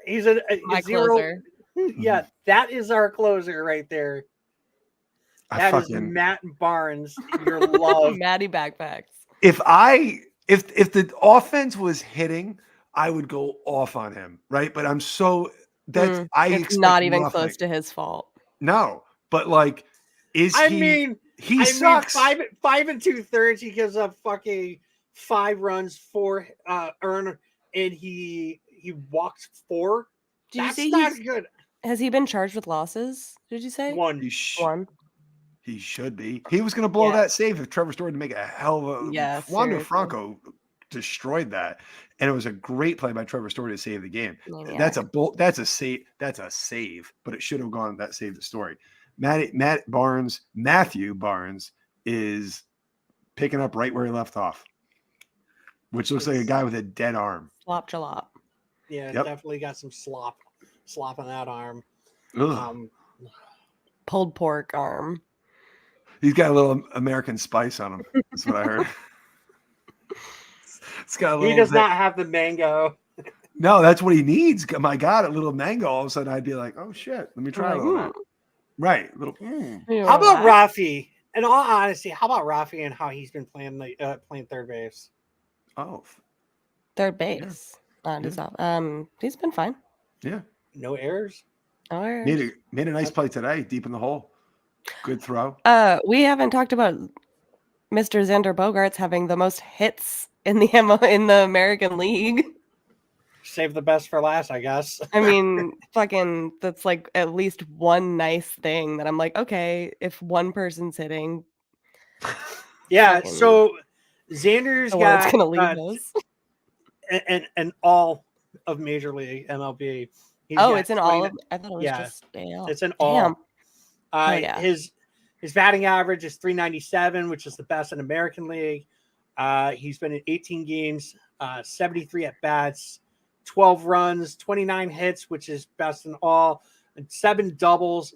He's a My 0. closer. Yeah, that is our closer right there. That is Matt Barnes. Your love, Matty backpacks. If the offense was hitting, I would go off on him, right? But I'm so that's it's not even close to his fault. No, but like, he sucks. 5 2/3. He gives up fucking 5 runs, 4 earned, and he walks 4. Did That's you say not good. Has he been charged with losses? Did you say 1? One. He should be. He was going to blow that save if Trevor Story to make a hell of a. Wander Franco destroyed that, and it was a great play by Trevor Story to save the game. Yeah. That's a save. That's a save, but it should have gone. That saved the story. Matthew Barnes is picking up right where he left off, which looks like a guy with a dead arm. Slop jalop. Yeah, definitely got some slop on that arm. Pulled pork arm. He's got a little American spice on him. That's what I heard. It's got a little. He does not have the mango. No, that's what he needs. My God, a little mango. All of a sudden, I'd be like, "Oh shit, let me try a little bit." Right, a little. How about Rafi? In all honesty, how about Rafi and how he's been playing third base? Oh, third base. He's been fine. Yeah. No errors. No errors. Made a nice play today, deep in the hole. Good throw. We haven't talked about Mr. Xander Bogaerts having the most hits in the American League. Save the best for last, I guess. I mean, fucking, that's like at least one nice thing that I'm like, okay, if one person's hitting, Yeah, fucking so Xander's the world's got gonna leave us. and all of Major League MLB. He's Oh, got it's in 20 all of. I thought it was yeah, just AL. it's an Damn. all. Hell yeah. His batting average is 397, which is the best in American League. He's been in 18 games, 73 at bats, 12 runs, 29 hits, which is best in all, and 7 doubles,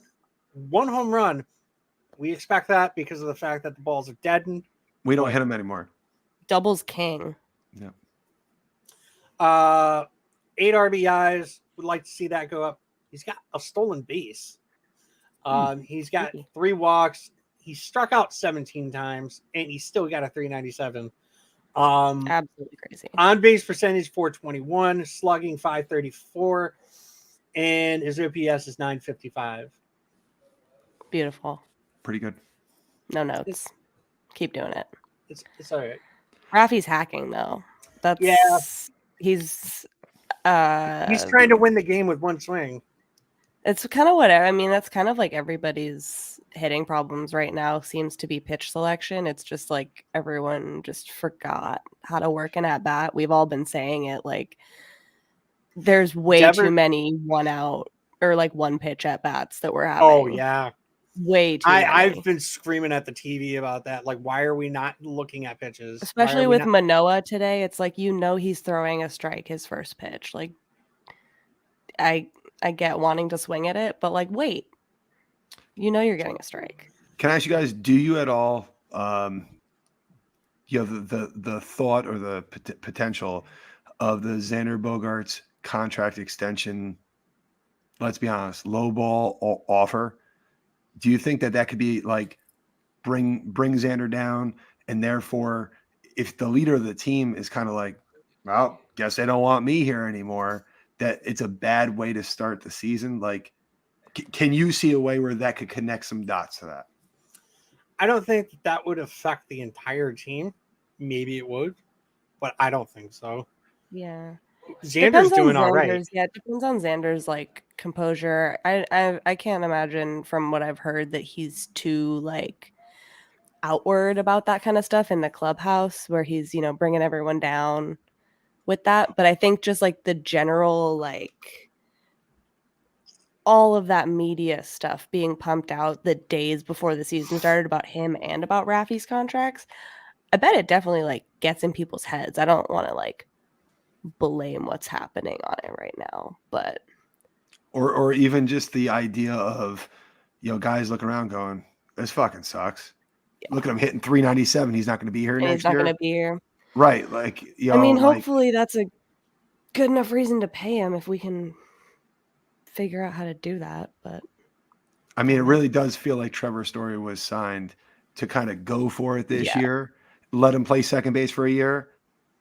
1 home run. We expect that because of the fact that the balls are deadened. We don't hit him anymore. Doubles king. Yeah. 8 RBIs. Would like to see that go up. He's got a stolen base. He's got 3 walks. He struck out 17 times, and he's still got a 397. Absolutely crazy. On base percentage 421, slugging 534, and his OPS is 955. Beautiful. Pretty good. No notes. Keep doing it. It's all right. Rafi's hacking though. That's he's trying to win the game with one swing. It's kind of whatever. I mean, that's kind of like everybody's hitting problems right now seems to be pitch selection. It's just like everyone just forgot how to work an at bat. We've all been saying it. Like there's way too many 1 out or like 1 pitch at bats that we're having. Oh yeah. Way too many. I've been screaming at the TV about that. Like, why are we not looking at pitches? Especially with Manoah today. It's like, he's throwing a strike his first pitch. Like, I get wanting to swing at it, but like, wait, you're getting a strike. Can I ask you guys, do you at all, the thought or the potential of the Xander Bogaerts contract extension, let's be honest, low ball offer? Do you think that could be like bring Xander down, and therefore if the leader of the team is kind of like, well, guess they don't want me here anymore, that it's a bad way to start the season? Like, can you see a way where that could connect some dots to that? I don't think that would affect the entire team. Maybe it would, but I don't think so. Yeah. Xander's doing all right. Yeah, it depends on Xander's like composure. I can't imagine from what I've heard that he's too like outward about that kind of stuff in the clubhouse where he's, bringing everyone down with that. But I think just like the general, like all of that media stuff being pumped out the days before the season started about him and about Rafi's contracts, I bet it definitely like gets in people's heads. I don't want to like blame what's happening on it right now, but or even just the idea of guys looking around going, this fucking sucks. Look at him hitting 397. He's not going to be here next year. He's not going to be here, right? Like, I mean, hopefully that's a good enough reason to pay him if we can figure out how to do that. But I mean, it really does feel like Trevor Story was signed to kind of go for it this year. Let him play second base for a year.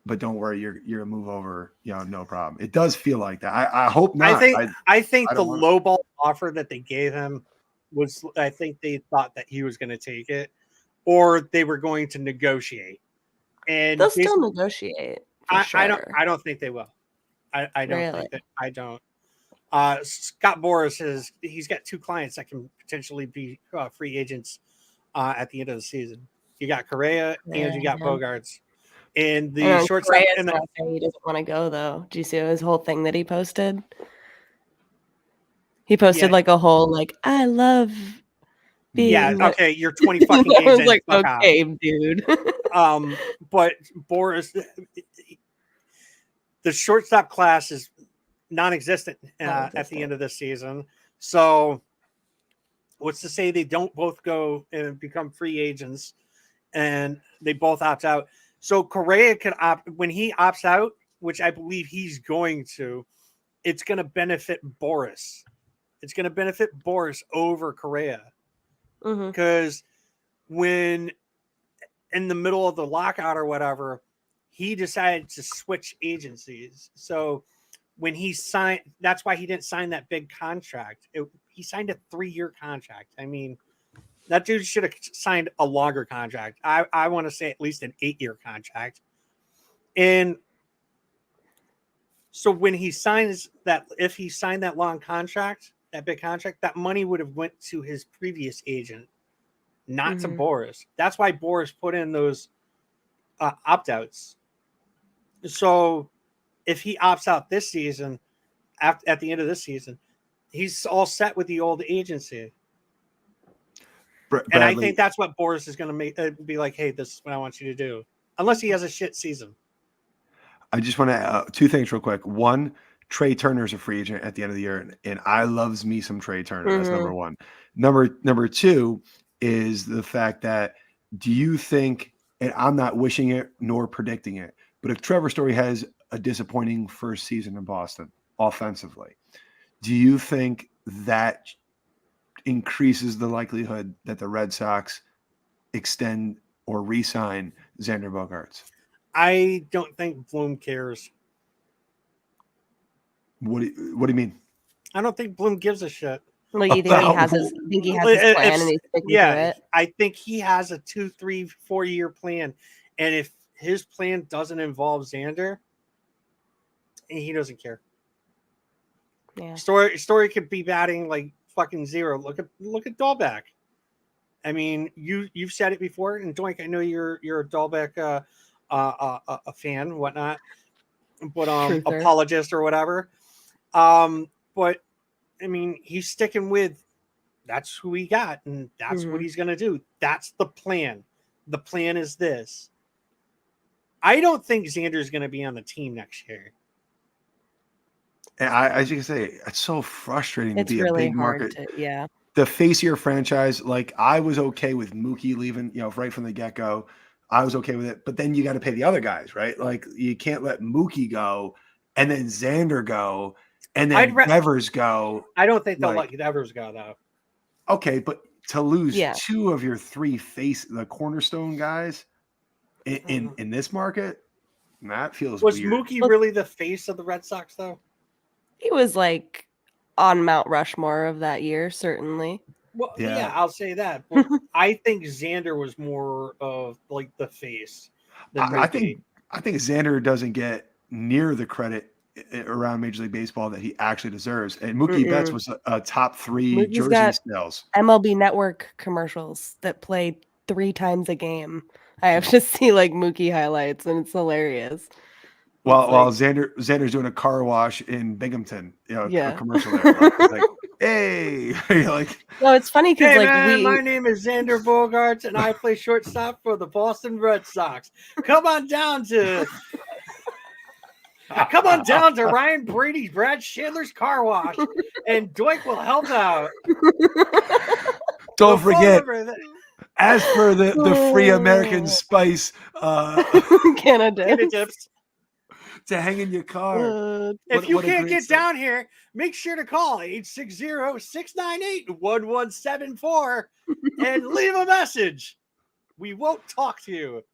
But don't worry, you're gonna move over, no problem. It does feel like that. I hope not. I think the low ball offer that they gave him was, I think they thought that he was going to take it, or they were going to negotiate. And they'll still negotiate. I don't think they will. I don't think that. I don't. Scott Boras he's got 2 clients that can potentially be free agents at the end of the season. You got Correa and you got Bogaerts. And the shortstop he doesn't want to go though. Do you see his whole thing that he posted? He posted like a whole like, I love being okay, you're 20 fucking games I was in, like, okay, dude. But Boris, the shortstop class is non-existent at the end of this season. So what's to say they don't both go and become free agents and they both opt out? So Correa could opt when he opts out, which I believe he's going to. It's going to benefit Boris. It's going to benefit Boris over Correa because when in the middle of the lockout or whatever, he decided to switch agencies. So when he signed, that's why he didn't sign that big contract. He signed a 3-year contract. I mean, that dude should have signed a longer contract. I want to say at least an 8-year contract. And So when he signs that, if he signed that long contract, that big contract, that money would have went to his previous agent, not to Boris. That's why Boris put in those opt-outs. So if he opts out this season, at the end of this season, he's all set with the old agency. And I think that's what Boris is going to make. Be like, hey, this is what I want you to do. Unless he has a shit season. I just want to two things real quick. One, Trey Turner's a free agent at the end of the year, and I loves me some Trey Turner. That's number one. Number two is the fact that, do you think, and I'm not wishing it nor predicting it, but if Trevor Story has a disappointing first season in Boston offensively, do you think that increases the likelihood that the Red Sox extend or re-sign Xander Bogaerts? I don't think Bloom cares. What do you mean? I don't think Bloom gives a shit. Well, you think he has his plan and he's sticking to it? I think he has a 2, 3, 4 year plan. And if his plan doesn't involve Xander, he doesn't care. Yeah. Story could be batting like fucking zero. Look at Dahlbeck. I mean, you've said it before, and Doink, I know you're a Dahlbeck a fan, whatnot, but Truther. Apologist or whatever. But I mean, he's sticking with that's who he got, and that's what he's gonna do. That's the plan. The plan is this. I don't think Xander's gonna be on the team next year. And as you can say, it's so frustrating to be really a big market. The face of your franchise. Like, I was okay with Mookie leaving, right from the get-go. I was okay with it, but then you got to pay the other guys, right? Like, you can't let Mookie go and then Xander go and then Devers go. I don't think they'll let Devers go, though. Okay, but to lose two of your three the cornerstone guys in this market, that feels weird. Was Mookie really the face of the Red Sox, though? He was like on Mount Rushmore of that year, certainly. Well, yeah, I'll say that. But I think Xander was more of like the face. I think Xander doesn't get near the credit around Major League Baseball that he actually deserves. And Mookie Betts was a top 3 Mookie's jersey sales. MLB Network commercials that play 3 times a game. I have to see like Mookie highlights, and it's hilarious. While Xander's doing a car wash in Binghamton, a commercial there. Like, hey, no, it's funny because my name is Xander Bogaerts, and I play shortstop for the Boston Red Sox. Come on down to Ryan Brady's Brad Chandler's car wash, and Doink will help out. Don't forget. As for the free American Spice Canada dips to hang in your car. If you can't get down here, make sure to call 860-698-1174 and leave a message. We won't talk to you.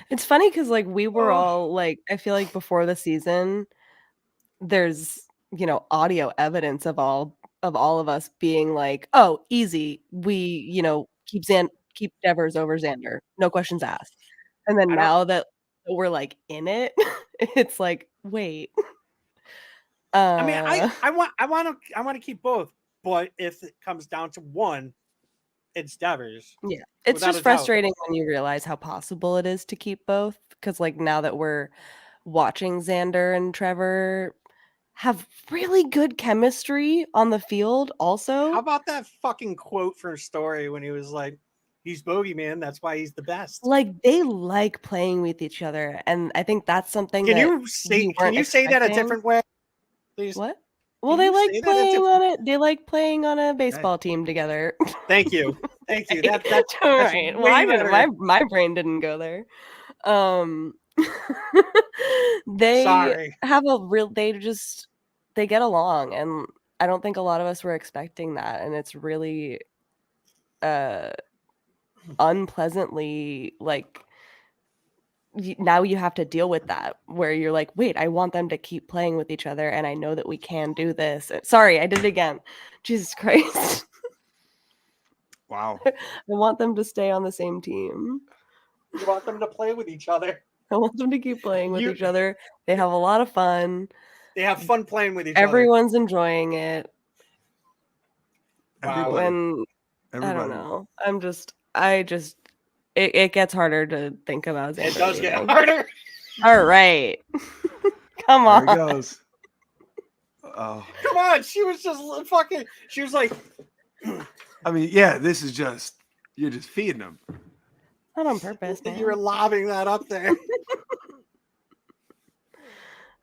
It's funny because we were all I feel like before the season, there's audio evidence of all of us being like, oh, easy, we keep Devers over Xander, no questions asked. And then now that we're in it, it's like, wait. I mean, I want to keep both, but if it comes down to one, it's Devers. Yeah, it's just frustrating when you realize how possible it is to keep both. Because now that we're watching Xander and Trevor have really good chemistry on the field, also. How about that fucking quote from Story when he was like, he's bogeyman, that's why he's the best. They like playing with each other, and I think that's something. Can you say that a different way, please? What? Well, they like playing on it. They like playing on a baseball team together. Thank you. That's all right. Well, my brain didn't go there. They have they get along, and I don't think a lot of us were expecting that, and it's really unpleasantly now you have to deal with that, where you're like, wait, I want them to keep playing with each other, and I know that we can do this. Sorry, I did it again. Jesus Christ. Wow. I want them to stay on the same team. You want them to play with each other. I want them to keep playing with each other. They have a lot of fun. They have fun playing with each other. Everyone's enjoying it. Wow. When I don't know. It gets harder to think about Xander. It does get harder. All right. Come on. There he goes. Oh. Come on. She was just fucking, she was like. I mean, yeah, this is just, you're just feeding them. Not on purpose, man. You were lobbing that up there.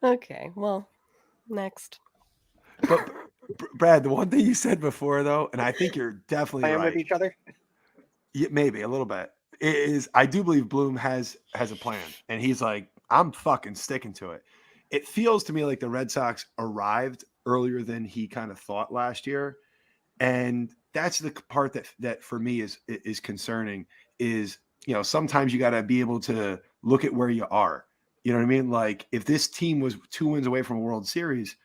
Okay, well, next. But Brad, the one thing you said before, though, and I think you're definitely Playing right. with each other? Yeah, maybe a little bit. I do believe Bloom has a plan, and he's like, I'm fucking sticking to it. It feels to me like the Red Sox arrived earlier than he kind of thought last year, and that's the part that for me is concerning. Is, you know, sometimes you got to be able to look at where you are. You know what I mean? Like, if this team was 2 wins away from a World Series,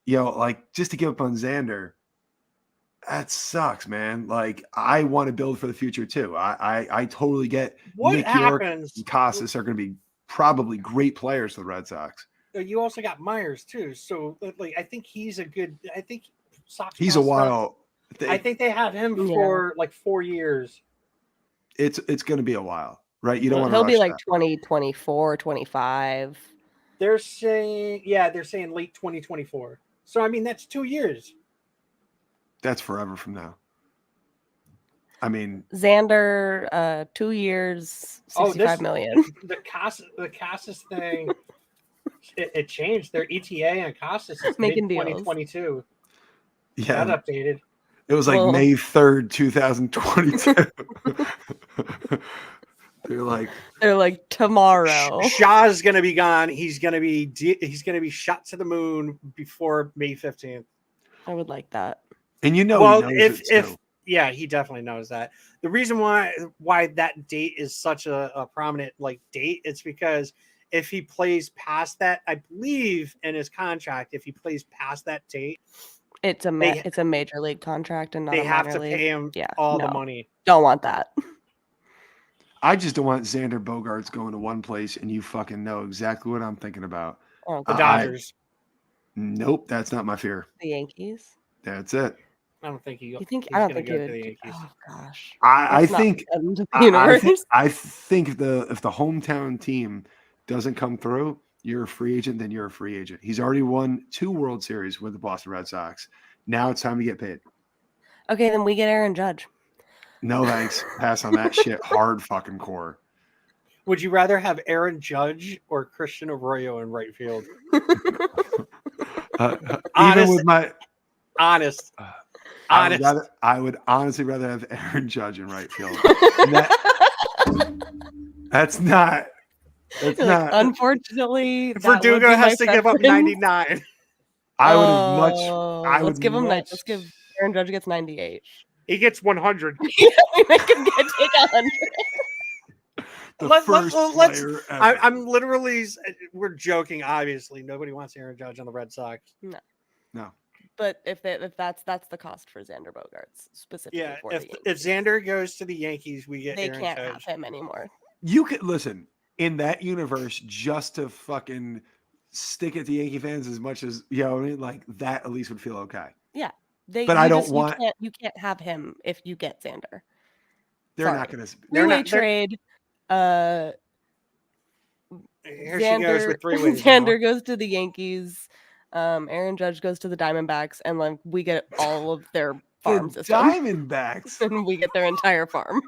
you know, like, just to give up on Xander, that sucks, man. Like, I want to build for the future too. I totally get what Nick York happens. and Casas are going to be probably great players for the Red Sox. You also got Myers too. So, like, I think he's Sox. He's a while. I think they have him for like 4 years. It's going to be a while, right? You don't want to. He'll be like 2024, 25. They're saying late 2024. So, I mean, that's 2 years. That's forever from now. I mean, Xander, 2 years, 65 million. The Casas thing, it changed. Their ETA on Casas is making deals. 2022. Yeah, that updated. It was like May 3rd, 2022. They're like tomorrow. Shaw's gonna be gone. He's gonna be shot to the moon before May 15th. I would like that. And you know, well, if he definitely knows that. The reason why that date is such a prominent like date, it's because if he plays past that, I believe in his contract, if he plays past that date, it's a major league contract and not they a have minor to league. pay him the money. Don't want that. I just don't want Xander Bogaerts going to one place, and you fucking know exactly what I'm thinking about. Oh, the Dodgers. Nope, that's not my fear. The Yankees. That's it. I don't think I don't think he would. to the Yankees. Oh gosh. I think if the hometown team doesn't come through, you're a free agent. Then you're a free agent. He's already won 2 World Series with the Boston Red Sox. Now it's time to get paid. Okay, then we get Aaron Judge. No thanks. Pass on that shit. Hard fucking core. Would you rather have Aaron Judge or Christian Arroyo in right field? Even with my honest. I would honestly rather have Aaron Judge in right field. That's not. Unfortunately, Verdugo has to give up 99. I would have much. Let's give him. Let's give Aaron Judge gets 98. He gets 100. We make him take 100. I'm literally. We're joking. Obviously, nobody wants Aaron Judge on the Red Sox. No. But if that's the cost for Xander Bogaerts specifically. Yeah, for if Xander goes to the Yankees, we get. They Aaron can't Judge. have him anymore. You could listen in that universe just to fucking stick at the Yankee fans as much as you know. What I mean, like that at least would feel okay. Yeah, but I don't want. You can't have him if you get Xander. They're not going to. Three-way trade. Here Xander, she goes with 3 ways. Xander goes to the Yankees. Aaron Judge goes to the Diamondbacks, and like we get all of their farm system. Diamondbacks, and we get their entire farm.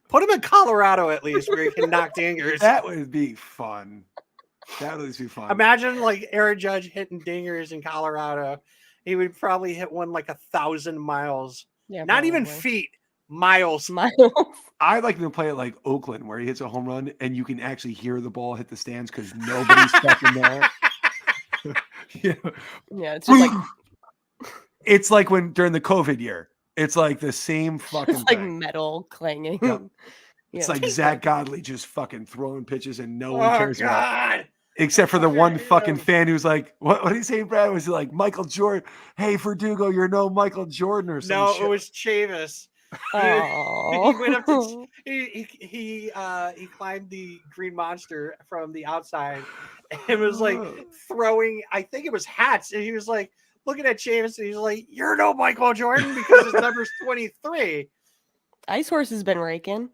Put him in Colorado at least, where he can knock dingers. That would be fun. That would at least be fun. Imagine like Aaron Judge hitting dingers in Colorado. He would probably hit one like 1,000 miles. Yeah, not even feet. Miles. I'd like to play it like Oakland, where he hits a home run and you can actually hear the ball hit the stands because nobody's fucking there. Yeah, it's just like it's like when during the COVID year, it's like the same fucking it's like thing. Metal clanging. Yep. It's like Zach Godley just fucking throwing pitches and no one cares about it. Except for the one fucking fan who's like, what did he say, Brad? Was he like Michael Jordan? Hey, Verdugo, you're no Michael Jordan or something? No, it was Chavis. He went up to Oh, he climbed the green monster from the outside and was like throwing, I think it was hats, and he was like looking at James and he's like, "You're no Michael Jordan because his number's 23." Ice Horse has been raking.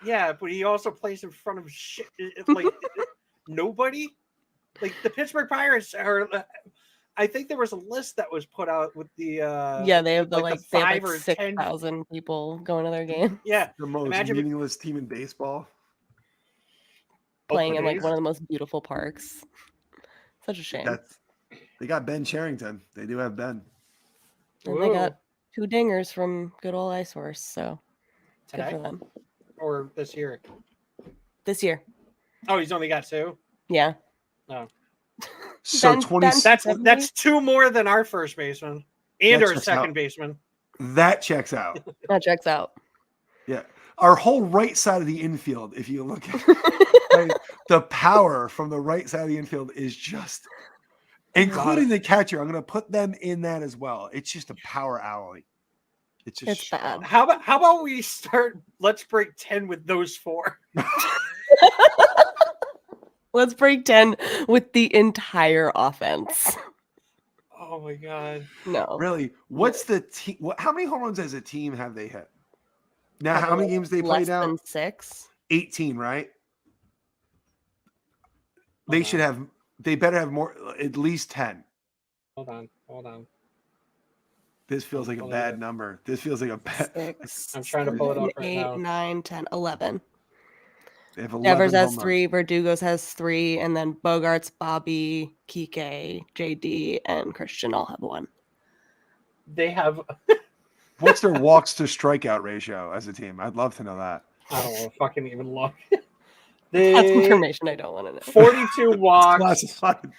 Yeah, but he also plays in front of shit like nobody. Like the Pittsburgh Pirates are. I think there was a list that was put out with the Yeah, they have the the they have 5 or 10. 6,000 people going to their game, Yeah, The most imagine meaningless team in baseball. playing in Oakland like one A's. of the most beautiful parks. Such a shame. They got Ben Charrington. They do have Ben. And they got Whoa. 2 dingers from good old Ice Horse, so it's good Today for them. or this year. This year. Oh, he's only got 2. Yeah. No, So Ben- 20 Ben- that's 70? 2 more than our first baseman and That our checks second out. baseman. that checks out. That checks out. Yeah. Our whole right side of the infield, if you look at like, the power from the right side of the infield is just including the catcher. I'm going to put them in that as well. It's just a power alley. It's just It's bad. How about we start? Let's break 10 with those 4. Let's break 10 with the entire offense. Oh my god! No. Really, what's the team? How many home runs as a team have they hit? Now, how many games they Less played out? than 6. 18, right? Hold They on. should have. They better have more. At least 10. Hold on. This feels like a bad number. This feels like a bad. 6. I'm trying to pull it up right 8, now. 9, 10, 11. They have 11 Devers has home 3, runs. Verdugo's has 3, and then Bogarts, Bobby, Kike, JD, and Christian all have 1. They have. What's their walks to strikeout ratio as a team? I'd love to know that. I don't want to fucking even look. That's They information I don't want to know. 42 walks. Classified.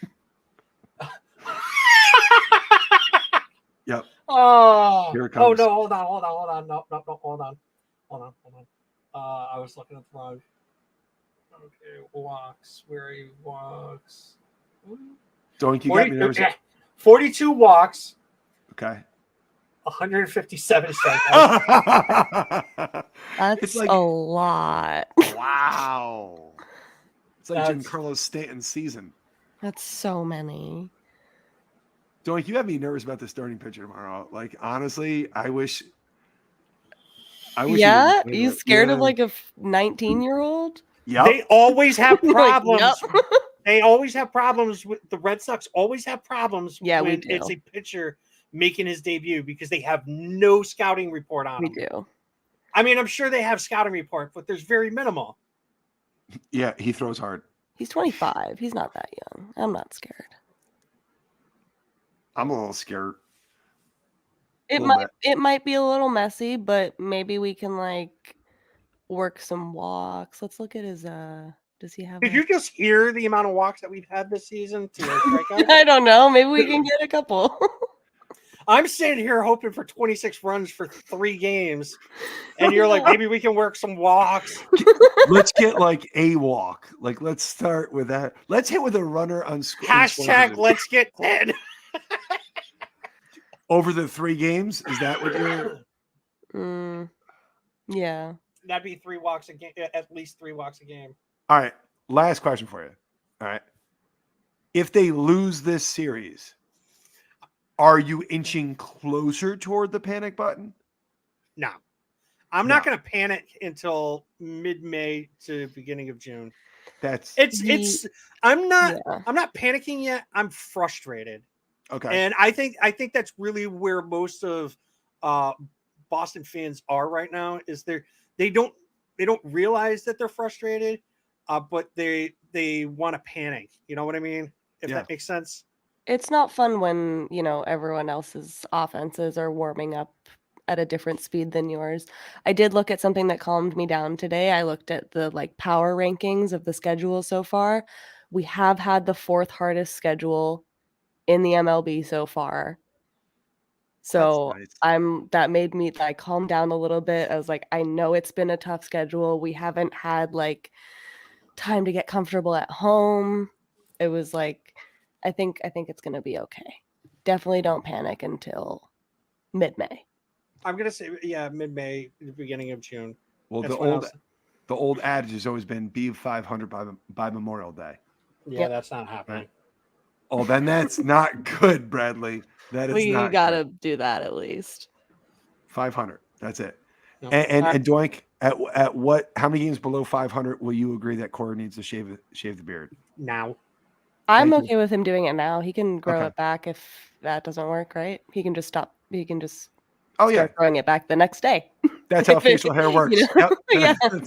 Yep. Oh, Here it oh comes. no! Hold on. No, hold on. I was looking at the wrong. Okay, walks. Where are you? Walks. Doink, you got me nervous. 42 walks, Okay. 157 strikeouts. That's It's like- a lot. Wow. It's like That's- Giancarlo Stanton's season. That's so many. Doink, you have me nervous about the starting pitcher tomorrow. Like, honestly, I wish. Yeah? you You scared of like a 19-year-old? Yep. They always have Like, problems. yup. They always have problems with the Red Sox. Always have problems Yeah, we when do. it's a pitcher making his debut because they have no scouting report on We him. do. I mean, I'm sure they have scouting report, but there's very minimal. Yeah, he throws hard. He's 25. He's not that young. I'm not scared. I'm a little scared. It Little might be a little messy, but maybe we can like work some walks. Let's look at his does he have Did you just hear the amount of walks that we've had this season to strikeouts? I don't know. Maybe we can get a couple. I'm sitting here hoping for 26 runs for 3 games, and you're like, maybe we can work some walks. Let's get like a walk. Like, let's start with that. Let's hit with a runner on Hashtag let's get 10. over the 3 games. Is that what you're? Yeah. That'd be 3 walks a game, at least 3 walks a game. All right. Last question for you. All right. If they lose this series, are you inching closer toward the panic button? No, I'm not going to panic until mid-May to beginning of June. I'm not panicking yet. I'm frustrated. Okay. And I think that's really where most of Boston fans are right now. Is they don't realize that they're frustrated, but they want to panic. You know what I mean? If that makes sense. It's not fun when, everyone else's offenses are warming up at a different speed than yours. I did look at something that calmed me down today. I looked at the power rankings of the schedule so far. We have had the 4th hardest schedule in the MLB so far. So that made me calm down a little bit. I was like, I know it's been a tough schedule. We haven't had time to get comfortable at home. It was I think it's going to be okay. Definitely don't panic until mid-May. I'm gonna say mid-May, the beginning of June. Well, That's the when I old was- the old adage has always been be 500 by Memorial Day. Yeah, Yep. that's not happening. Oh, then that's not good, Bradley. That is Well, you not gotta good. do that at least. 500. That's it. No. And Doink, at what? How many games below 500 will you agree that Cora needs to shave the beard? Now. I'm Thank you. okay with him doing it now. He can grow Okay. it back if that doesn't work, right? He can just stop. He can just Oh yeah, start growing it back the next day. that's how If it- facial hair works. you know? Yep. Yeah.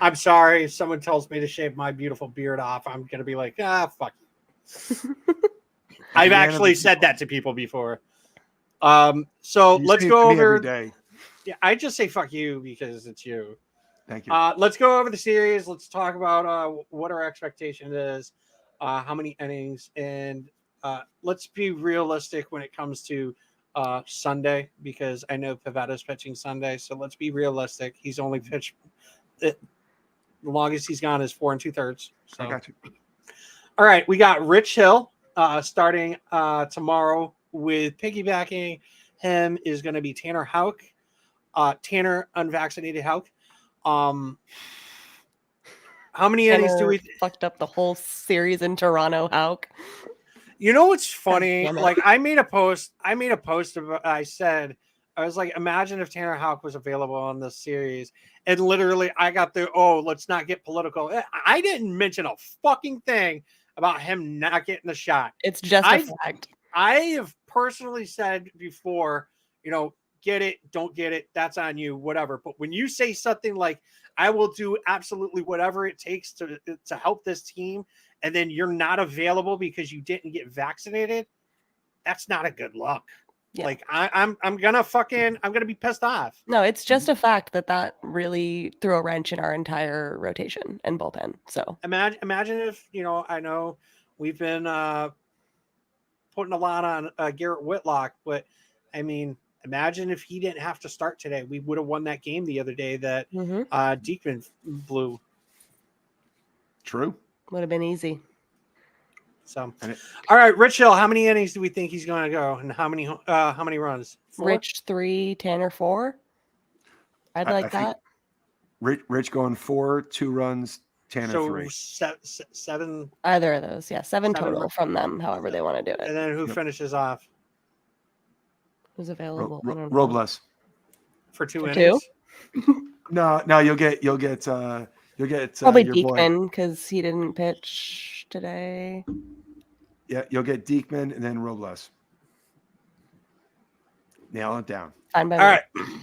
I'm sorry. If someone tells me to shave my beautiful beard off, I'm gonna be like, fuck you. I've actually said that to people before. So You let's say it go to me every over. day. Yeah, I just say fuck you because it's you. Thank you. Let's go over the series. Let's talk about what our expectation is, how many innings, and let's be realistic when it comes to Sunday because I know Pavetta's pitching Sunday. So let's be realistic. He's only pitched the longest he's gone is 4 2/3. So I got you. all right, we got Rich Hill starting tomorrow with piggybacking him is going to be Tanner Houck, Tanner unvaccinated Houck. How many innings do we fucked up the whole series in Toronto? Houck. You know what's funny? damn it. Like I made a post about I said I was like, imagine if Tanner Houck was available on this series. And literally I got the let's not get political. I didn't mention a fucking thing about him not getting the shot. It's just a fact. I have personally said before, get it, don't get it, that's on you, whatever. But when you say something like, I will do absolutely whatever it takes to help this team, and then you're not available because you didn't get vaccinated, that's not a good look. Yeah. Like I'm gonna be pissed off. No, it's just a fact that really threw a wrench in our entire rotation and bullpen. So Imagine if, I know we've been putting a lot on Garrett Whitlock, but I mean, imagine if he didn't have to start today. We would have won that game the other day that Diekman blew. True. Would have been easy. So, all right, Rich Hill, how many innings do we think he's going to go, and how many runs? 4? Rich 3, Tanner 4. I'd like that. Rich going 4, 2 runs, Tanner 3. 7. Either of those, yeah, 7 total runs. from them. However they want to do it. And then who finishes off Who's available? I don't know. Robles for 2 For innings? 2? No, you'll get Probably your boy. Diekman because he didn't pitch today. Yeah, you'll get Diekman and then Robles. Nail it down. Fine by All me. right,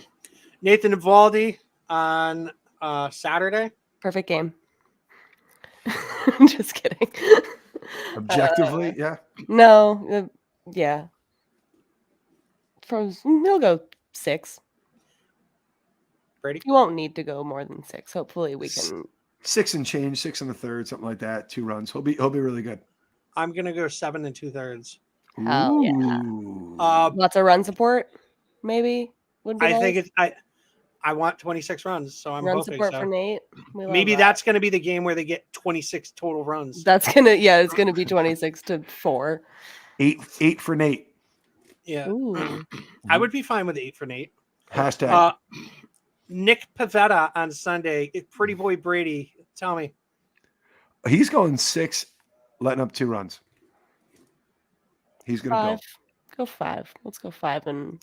Nathan Eovaldi on Saturday. Perfect game. Just kidding. Objectively, yeah. No, yeah. He'll go 6. Brady? You won't need to go more than 6. Hopefully we can. 6 and change, 6 and a third, something like that. 2 runs. He'll be really good. I'm gonna go 7 2/3. Hell yeah. Ooh. Lots of run support, maybe would be I nice. think it's I want 26 runs, so I'm run hoping support so. for Nate. We love Maybe that. that's going to be the game where they get 26 total runs. It's gonna be 26-4. 8 for Nate. Yeah, Ooh. I would be fine with 8 for Nate. Hashtag. Nick Pivetta on Sunday. Pretty boy Brady. Tell me. He's going 6, letting up 2 runs. He's going to 5. Go 5. Let's go 5 and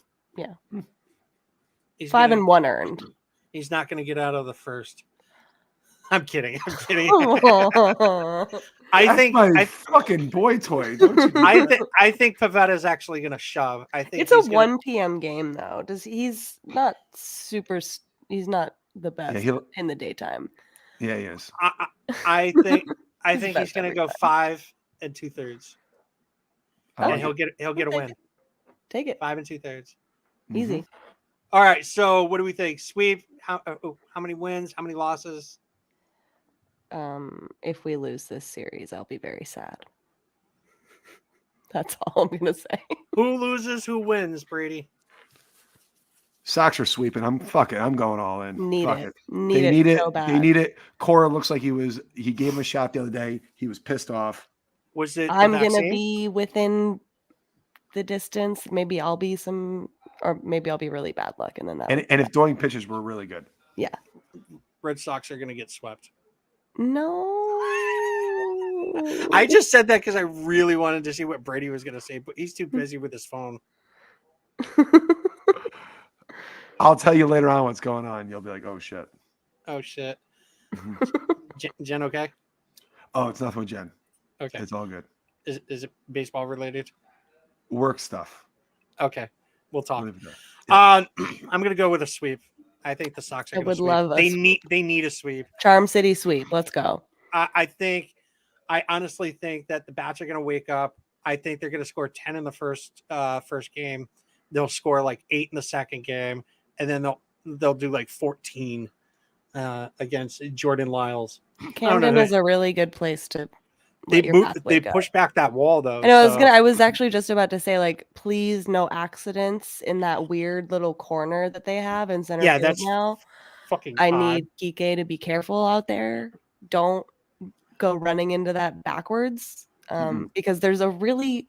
He's 5 gonna- and 1 earned. He's not going to get out of the first. I'm kidding. I That's think my fucking boy toy. Don't you do that? I think Pivetta is actually going to shove. I think It's a he's gonna- 1 p.m. game though. He's not super. He's not the best in the daytime. Yeah, he is. I think He's he's best going to every go time. 5 2/3, I like and he'll it. get a win. Take it 5 2/3. easy. Mhm. All right. So what do we think? Sweep. How many wins? How many losses? If we lose this series, I'll be very sad. That's all I'm gonna say. Who loses? Who wins? Brady. Sox are sweeping. I'm going all in. Need Fuck it. it. Need They it need it. so bad. They need it. Cora looks like he gave him a shot the other day. He was pissed off. Was it? the I'm gonna vaccine? be within the distance. Maybe I'll be really bad luck, and then that. And if Doink pitches, we're really good. Yeah. Red Sox are going to get swept. No. I just said that because I really wanted to see what Brady was going to say, but he's too busy with his phone. I'll tell you later on what's going on. You'll be like, oh, shit. Oh, shit. Jen, okay? Oh, it's nothing with Jen. Okay. It's all good. Is it baseball related? Work stuff. Okay. We'll talk. Yeah. I'm going to go with a sweep. I think the Sox are going to sweep. Love they need a sweep. Charm City sweep. Let's go. I honestly think that the Bats are going to wake up. I think they're going to score 10 in the first game. They'll score like 8 in the second game, and then they'll do like 14 against Jordan Lyles. Camden is a really good place to. They push back that wall though. I know. I was actually just about to say, like, please no accidents in that weird little corner that they have in center field that's now. Fucking I odd. need Kike to be careful out there. Don't go running into that backwards, because there's a really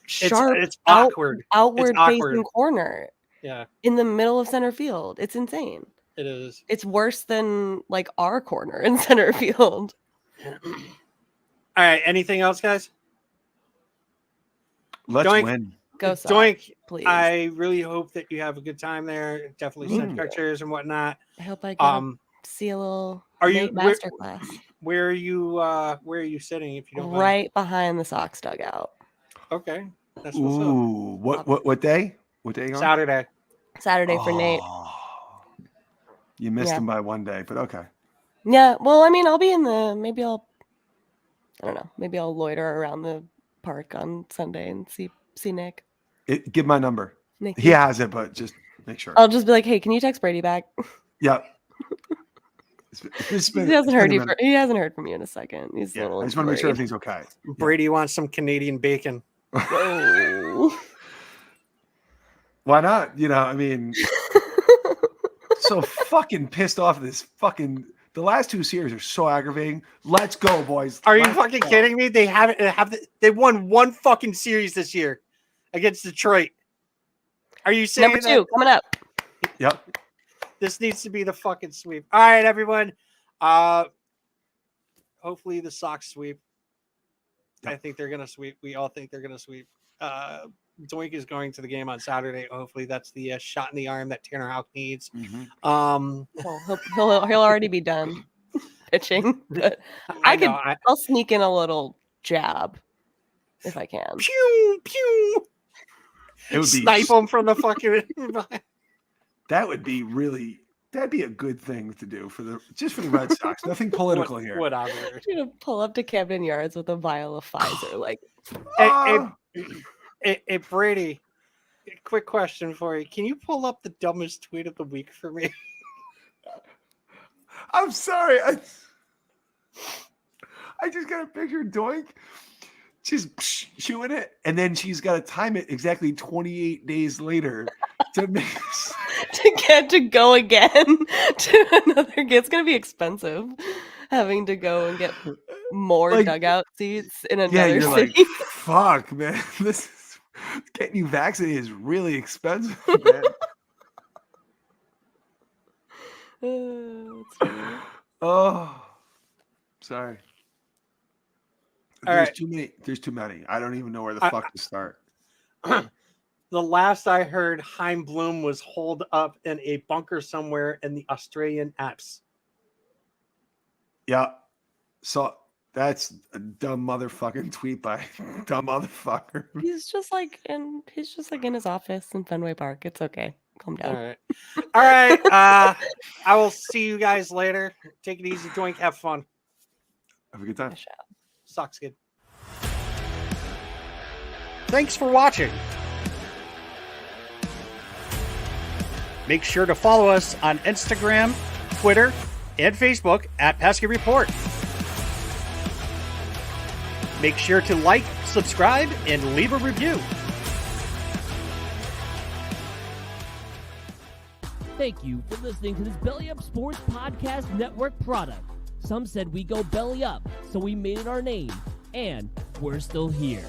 sharp, it's awkward, outward facing corner. Yeah, in the middle of center field. It's insane. It is. It's worse than like our corner in center field. All right. Anything else, guys? Let's win. Go Sox, Doink, please. I really hope that you have a good time there. Definitely send pictures and whatnot. I hope I can see a little masterclass. Where are you sitting? If you don't right behind the Sox dugout. Okay, that's what's up. What day? What day? Saturday for Nate. You missed him by one day, but okay. Yeah, well, I mean, I'll be maybe I'll loiter around the park on Sunday and see Nick. Give my number. Nick. He has it, but just make sure. I'll just be like, hey, can you text Brady back? Yeah. He hasn't heard from you in a second. He's a little I just want to make sure everything's okay. Brady wants some Canadian bacon. Whoa. Why not? I mean, so fucking pissed off at this the last 2 series are so aggravating. Let's go, boys. Are you fucking kidding me? They won one fucking series this year against Detroit. Are you saying number 2 coming up? Yep. This needs to be the fucking sweep. All right, everyone. Hopefully the Sox sweep. Yep. I think they're gonna sweep. We all think they're gonna sweep. Doink is going to the game on Saturday. Hopefully that's the shot in the arm that Tanner Houck needs. Well, he'll already be done pitching, but I'll sneak in a little jab if I can. Pew pew. It would be snipe him from the fucking. That'd be a good thing to do for the Red Sox. Nothing political here. Whatever. You're gonna pull up to Camden Yards with a vial of Pfizer, like. Hey, Brady, quick question for you. Can you pull up the dumbest tweet of the week for me? I'm sorry. I just got a picture of Doink. She's chewing it, and then she's got to time it exactly 28 days later to make to get to go again to another game. It's going to be expensive having to go and get more dugout seats in another city. Like, fuck, man. Getting you vaccinated is really expensive, man. Sorry. There's too many. I don't even know where the fuck to start. The last I heard, Heim Bloom was holed up in a bunker somewhere in the Australian Alps. Yeah. So that's a dumb motherfucking tweet by dumb motherfucker. He's just like in his office in Fenway Park. It's okay. Calm down. All right. I will see you guys later. Take it easy, Doink. Have fun. Have a good time. Sox kid. Thanks for watching. Make sure to follow us on Instagram, Twitter, and Facebook at Pesky Report. Make sure to like, subscribe, and leave a review. Thank you for listening to this Belly Up Sports Podcast Network product. Some said we go belly up, so we made it our name, and we're still here.